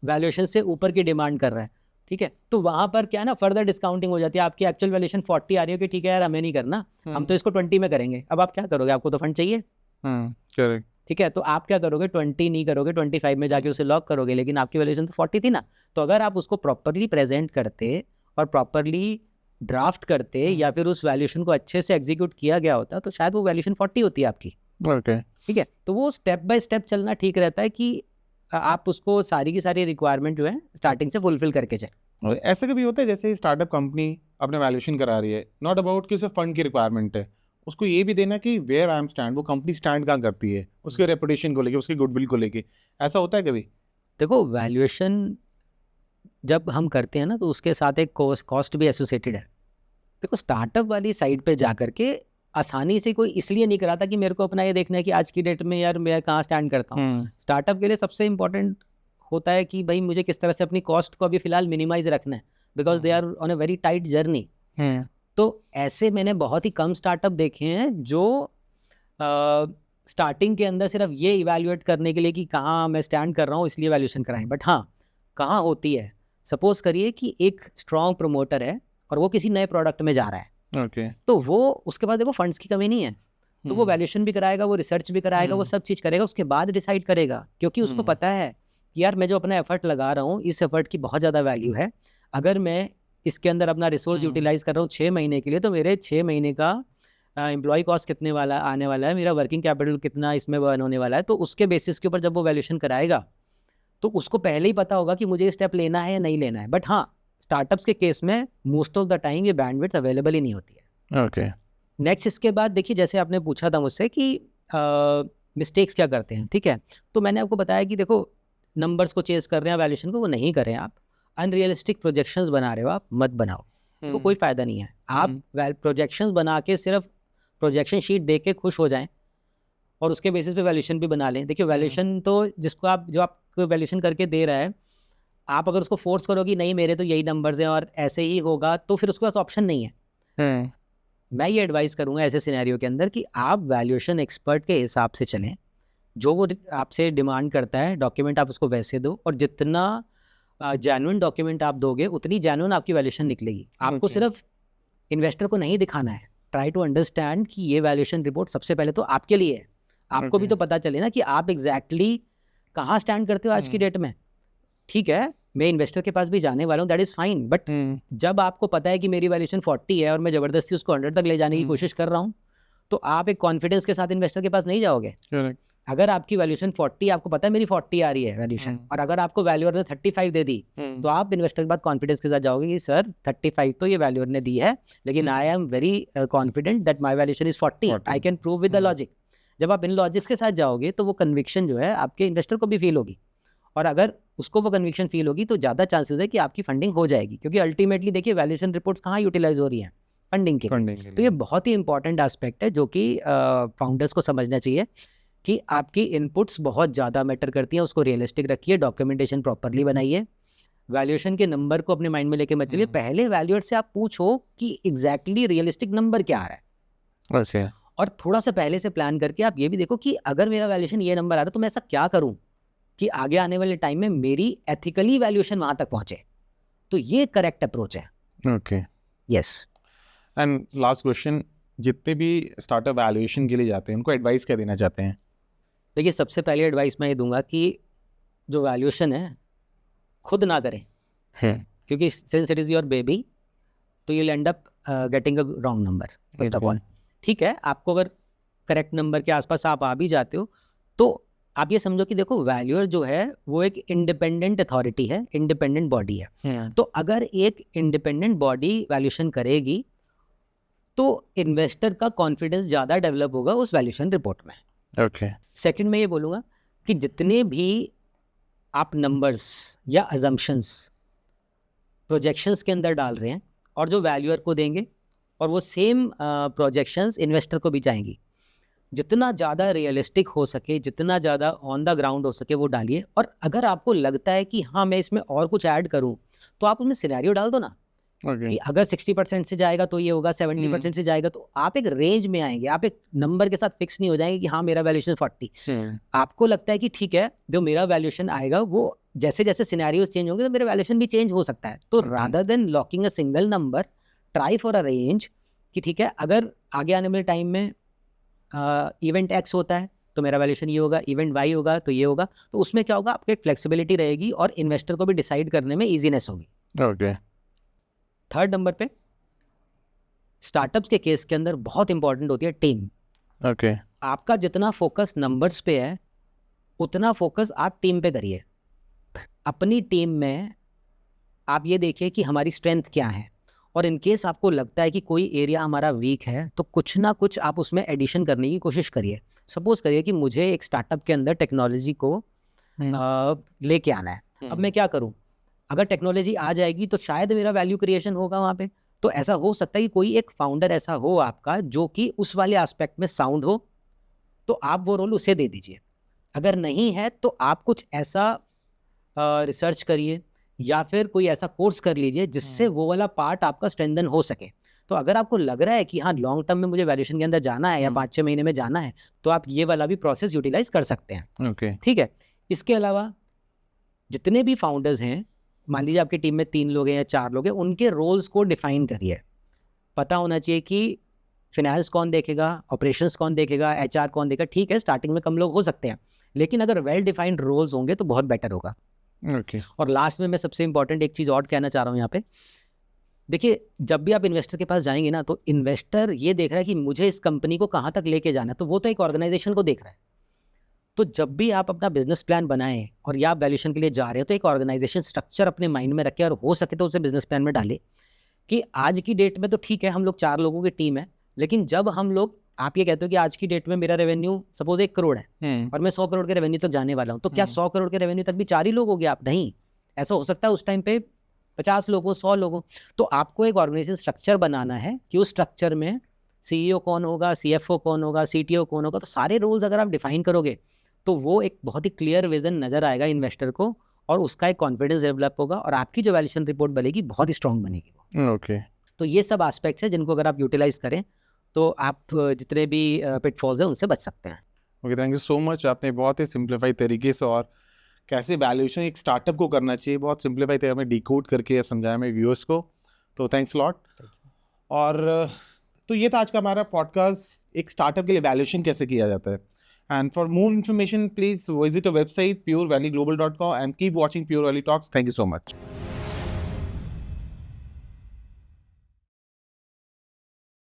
Speaker 2: वैल्यूएशन से ऊपर की डिमांड कर रहा है, ठीक है। तो वहां पर क्या है ना, फर्दर डिस्काउंटिंग हो जाती है। आपकी एक्चुअल वैल्यूएशन 40 आ रही है कि ठीक है यार हमें नहीं करना, हम तो इसको 20 में करेंगे। अब आप क्या करोगे, आपको तो फंड चाहिए,
Speaker 1: करेक्ट,
Speaker 2: ठीक है। तो आप क्या करोगे, 20 नहीं करोगे, 25 में जाके उसे लॉक करोगे, लेकिन आपकी वैल्यूएशन तो 40 थी ना। तो अगर आप उसको प्रॉपरली प्रेजेंट करते और प्रॉपरली ड्राफ्ट करते या फिर उस वैल्यूएशन को अच्छे से एग्जीक्यूट किया गया होता, तो शायद वो वैल्यूएशन 40 होती है आपकी।
Speaker 1: ओके,
Speaker 2: ठीक है। तो वो स्टेप बाय स्टेप चलना ठीक रहता है कि आप उसको सारी की सारी रिक्वायरमेंट जो है स्टार्टिंग से फुलफिल करके चले।
Speaker 1: ऐसा कभी होता है जैसे स्टार्टअप कंपनी अपने वैल्यूएशन करा रही है, नॉट अबाउट कि उसे फंड की रिक्वायरमेंट है, उसको ये भी देना कि वेयर आई एम स्टैंड, वो कंपनी स्टैंड कहाँ करती है उसके रेपुटेशन को लेके, उसकी गुडविल को लेके। ऐसा होता है कभी?
Speaker 2: देखो वैल्यूएशन जब हम करते हैं ना तो उसके साथ एक कॉस्ट भी एसोसिएटेड है। देखो स्टार्टअप वाली साइड पे जा करके आसानी से कोई इसलिए नहीं कराता कि मेरे को अपना ये देखना है कि आज की डेट में यार मैं कहाँ स्टैंड करता हूँ। स्टार्टअप के लिए सबसे इंपॉर्टेंट होता है कि भाई मुझे किस तरह से अपनी कॉस्ट को अभी फिलहाल मिनिमाइज रखना है, because they are on a very tight journey. तो ऐसे मैंने बहुत ही कम स्टार्टअप देखे हैं जो स्टार्टिंग के अंदर सिर्फ ये इवैल्यूएट करने के लिए कि कहाँ मैं स्टैंड कर रहा हूँ इसलिए वैल्यूएशन कराएं। बट हाँ, कहाँ होती है, सपोज करिए कि एक स्ट्रॉन्ग प्रमोटर है और वो किसी नए प्रोडक्ट में जा रहा है, तो वो उसके पास देखो फंड्स की कमी नहीं है, तो वो वैल्यूएशन भी कराएगा, वो रिसर्च भी कराएगा, वो सब चीज़ करेगा, उसके बाद डिसाइड करेगा, क्योंकि उसको पता है कि यार मैं जो अपना एफर्ट लगा रहा हूँ इस एफर्ट की बहुत ज़्यादा वैल्यू है। अगर मैं इसके अंदर अपना रिसोर्स यूटिलाइज कर रहा हूँ 6 महीने के लिए, तो मेरे 6 महीने का एम्प्लॉय कॉस्ट कितने वाला आने वाला है, मेरा वर्किंग कैपिटल कितना इसमें बर्न होने वाला है, तो उसके बेसिस के ऊपर जब वो वैल्यूएशन कराएगा तो उसको पहले ही पता होगा कि मुझे स्टेप लेना है या नहीं लेना है. बट हाँ, स्टार्टअप्स के केस में मोस्ट ऑफ द टाइम ये बैंडविड्थ अवेलेबल ही नहीं होती है.
Speaker 1: ओके.
Speaker 2: नेक्स्ट इसके बाद देखिए, जैसे आपने पूछा था मुझसे कि मिस्टेक्स क्या करते हैं, ठीक है, तो मैंने आपको बताया कि देखो, नंबर्स को चेस कर रहे हैं, वैल्यूएशन को, वो नहीं करें आप. अनरियलिस्टिक प्रोजेक्शंस बना रहे हो आप, मत बनाओ, तो कोई फ़ायदा नहीं है. आप प्रोजेक्शंस बना के सिर्फ प्रोजेक्शन शीट देख के खुश हो जाएं और उसके बेसिस पे वैल्यूएशन भी बना लें. देखिए, वैल्यूएशन तो जो आपको वैल्यूएशन करके दे रहा है, आप अगर उसको फोर्स करो कि नहीं मेरे तो यही नंबर्स हैं और ऐसे ही होगा, तो फिर उसके पास ऑप्शन नहीं है. मैं ये एडवाइस करूंगा ऐसे सिनेरियो के अंदर कि आप वैल्यूएशन एक्सपर्ट के हिसाब से चलें. जो वो आपसे डिमांड करता है डॉक्यूमेंट, आप उसको वैसे दो, और जितना जेन्युइन डॉक्यूमेंट आप दोगे उतनी जेन्युइन आपकी वैल्यूएशन निकलेगी. आपको सिर्फ इन्वेस्टर को नहीं दिखाना है. ट्राई टू अंडरस्टैंड कि ये वैल्यूएशन रिपोर्ट सबसे पहले तो आपके लिए है. आपको भी तो पता चले ना कि आप एग्जैक्टली कहाँ स्टैंड करते हो आज की डेट में. ठीक है, मैं इन्वेस्टर के पास भी जाने वाला हूँ, दैट इज़ फाइन. बट जब आपको पता है कि मेरी वैल्यूएशन 40 है और मैं ज़बरदस्ती उसको 100 तक ले जाने की कोशिश कर रहा हूँ, तो आप एक कॉन्फिडेंस के साथ इन्वेस्टर के पास नहीं जाओगे. अगर आपकी वैल्यूएशन 40, आपको पता है मेरी 40 आ रही है वैल्यूएशन, और अगर आपको वैल्यूअर ने 35 दे दी, तो आप इन्वेस्टर के बाद कॉन्फिडेंस के साथ जाओगे कि सर 35 तो ये वैल्यूअर ने दी है, लेकिन I am very confident that my valuation is 40, I can prove with the logic. जब आप इन लॉजिक्स के साथ जाओगे तो वो कन्विक्शन जो है आपके इन्वेस्टर को भी फील होगी, और अगर उसको वो कन्विक्शन फील होगी तो ज़्यादा चांसेस है कि आपकी फंडिंग हो जाएगी. क्योंकि अल्टीमेटली देखिए, वैल्यूएशन रिपोर्ट्स कहाँ यूटिलाइज हो रही हैं, फंडिंग के लिए. तो ये बहुत ही इंपॉर्टेंट एस्पेक्ट है जो कि फाउंडर्स को समझना चाहिए कि आपकी इनपुट्स बहुत ज़्यादा मैटर करती हैं. उसको रियलिस्टिक रखिए, डॉक्यूमेंटेशन प्रॉपरली बनाइए, वैल्यूएशन के नंबर को अपने माइंड में लेके मत चलिए. पहले वैल्यूअर से आप पूछो कि एग्जैक्टली रियलिस्टिक नंबर क्या आ रहा है, और थोड़ा सा पहले से प्लान करके आप ये भी देखो कि अगर मेरा वैल्यूएशन ये नंबर आ रहा है तो मैं ऐसा क्या करूं कि आगे आने वाले टाइम में मेरी एथिकली वैल्यूएशन वहां तक पहुंचे. तो ये करेक्ट अप्रोच है.
Speaker 1: Okay.
Speaker 2: Yes.
Speaker 1: And last question, जितने भी स्टार्टअप वैल्यूएशन के लिए जाते हैं उनको एडवाइस क्या देना चाहते हैं?
Speaker 2: देखिए, सबसे पहले एडवाइस मैं ये दूंगा कि जो वैल्यूएशन है खुद ना करें, क्योंकि since it is your baby, तो you will end up getting a wrong number first of all. ठीक है, आपको अगर करेक्ट नंबर के आसपास आप आ भी जाते हो, तो आप ये समझो कि देखो, वैल्यूअर जो है वो एक इंडिपेंडेंट अथॉरिटी है, इंडिपेंडेंट बॉडी है. तो अगर एक इंडिपेंडेंट बॉडी वैल्यूएशन करेगी तो इन्वेस्टर का कॉन्फिडेंस ज़्यादा डेवलप होगा उस वैल्यूएशन रिपोर्ट में.
Speaker 1: ओके.
Speaker 2: सेकंड में ये बोलूँगा कि जितने भी आप नंबर्स या अजम्पशंस प्रोजेक्शंस के अंदर डाल रहे हैं और जो वैल्यूअर को देंगे, और वो सेम प्रोजेक्शंस इन्वेस्टर को भी जाएंगी, जितना ज़्यादा रियलिस्टिक हो सके, जितना ज़्यादा ऑन द ग्राउंड हो सके वो डालिए. और अगर आपको लगता है कि हाँ मैं इसमें और कुछ ऐड करूँ, तो आप उसमें सिनेरियो डाल दो ना. कि अगर 60% से जाएगा तो ये होगा, 70% से जाएगा, तो आप एक रेंज में आएंगे. आप एक नंबर के साथ फिक्स नहीं हो जाएंगे कि हाँ मेरा वैल्यूएशन 40. आपको लगता है कि ठीक है, जो मेरा वैल्यूएशन आएगा वो जैसे जैसे सिनेरियोज चेंज होंगे तो मेरा वैल्यूएशन भी चेंज हो सकता है. तो rather than locking a single number, try for a range कि ठीक है, अगर आगे आने वाले टाइम में इवेंट एक्स होता है तो मेरा वैल्यूएशन ये होगा, इवेंट वाई होगा तो ये होगा, तो उसमें क्या होगा, आपको एक फ्लेक्सिबिलिटी रहेगी और इन्वेस्टर को भी डिसाइड करने में ईजीनेस होगी.
Speaker 1: ओके.
Speaker 2: थर्ड नंबर पे, स्टार्टअप्स के केस के अंदर बहुत इंपॉर्टेंट होती है टीम.
Speaker 1: ओके.
Speaker 2: आपका जितना फोकस नंबर्स पे है उतना फोकस आप टीम पे करिए. अपनी टीम में आप ये देखिए कि हमारी स्ट्रेंथ क्या है, और इन केस आपको लगता है कि कोई एरिया हमारा वीक है तो कुछ ना कुछ आप उसमें एडिशन करने की कोशिश करिए. सपोज करिए कि मुझे एक स्टार्टअप के अंदर टेक्नोलॉजी को लेके आना है. अब मैं क्या करूं, अगर टेक्नोलॉजी आ जाएगी तो शायद मेरा वैल्यू क्रिएशन होगा वहाँ पे. तो ऐसा हो सकता है कि कोई एक फाउंडर ऐसा हो आपका जो कि उस वाले एस्पेक्ट में साउंड हो, तो आप वो रोल उसे दे दीजिए. अगर नहीं है तो आप कुछ ऐसा रिसर्च करिए या फिर कोई ऐसा कोर्स कर लीजिए जिससे वो वाला पार्ट आपका स्ट्रेंथन हो सके. तो अगर आपको लग रहा है कि हाँ लॉन्ग टर्म में मुझे वैल्यूएशन के अंदर जाना है या 5-6 महीने में जाना है, तो आप ये वाला भी प्रोसेस यूटिलाइज कर सकते हैं.
Speaker 1: ओके.
Speaker 2: ठीक है. इसके अलावा जितने भी फाउंडर्स हैं, मान लीजिए आपकी टीम में 3 लोग हैं या 4 लोग हैं, उनके रोल्स को डिफाइन करिए. पता होना चाहिए कि फिनेंस कौन देखेगा, ऑपरेशंस कौन देखेगा, HR कौन देखेगा. ठीक है, स्टार्टिंग में कम लोग हो सकते हैं, लेकिन अगर वेल डिफाइंड रोल्स होंगे तो बहुत बेटर होगा.
Speaker 1: ओके.
Speaker 2: और लास्ट में मैं सबसे इंपॉर्टेंट एक चीज़ और कहना चाह रहा हूँ यहाँ पे, देखिए, जब भी आप इन्वेस्टर के पास जाएंगे ना, तो इन्वेस्टर ये देख रहा है कि मुझे इस कंपनी को कहाँ तक लेके जाना है, तो वो तो एक ऑर्गेनाइजेशन को देख रहा है। तो जब भी आप अपना बिजनेस प्लान बनाएं और या आप वैल्यूएशन के लिए जा रहे हो, तो एक ऑर्गेनाइजेशन स्ट्रक्चर अपने माइंड में रखें, और हो सके तो उसे बिजनेस प्लान में डालें कि आज की डेट में तो ठीक है, हम लोग 4 लोगों की टीम है, लेकिन जब हम लोग, आप ये कहते हो कि आज की डेट में मेरा रेवेन्यू सपोज 1 करोड़ है और मैं 100 करोड़ के रेवेन्यू तक जाने वाला हूँ, तो क्या 100 करोड़ के रेवेन्यू तक भी 4 ही लोग हो गए आप? नहीं, ऐसा हो सकता है उस टाइम पे 50 लोगों, 100 लोगों। तो आपको एक ऑर्गेनाइजेशन स्ट्रक्चर बनाना है कि उस स्ट्रक्चर में CEO कौन होगा, CFO कौन होगा, CTO कौन होगा। तो सारे रोल्स अगर आप डिफाइन करोगे तो वो एक बहुत ही क्लियर विजन नजर आएगा इन्वेस्टर को, और उसका एक कॉन्फिडेंस डेवलप होगा, और आपकी जो वैल्यूएशन रिपोर्ट बनेगी बहुत ही स्ट्रांग बनेगी वो।
Speaker 1: ओके,
Speaker 2: तो ये सब एस्पेक्ट्स हैं जिनको अगर आप यूटिलाइज करें तो आप जितने भी पिटफॉल्स हैं उनसे बच सकते हैं।
Speaker 1: Okay, thank you so much. आपने बहुत ही सिंप्लीफाई तरीके से और कैसे वैल्यूएशन एक स्टार्टअप को करना चाहिए, बहुत सिंप्लीफाई तरीके में डिकोड करके समझाया मैं व्यूअर्स को। तो थैंक्स लॉट। और तो ये था आज का हमारा पॉडकास्ट, एक स्टार्टअप के लिए वैल्यूएशन कैसे किया जाता है। And for more information please visit a website pureValleyGlobal.com and keep watching Pure Valley Talks. Thank you so much.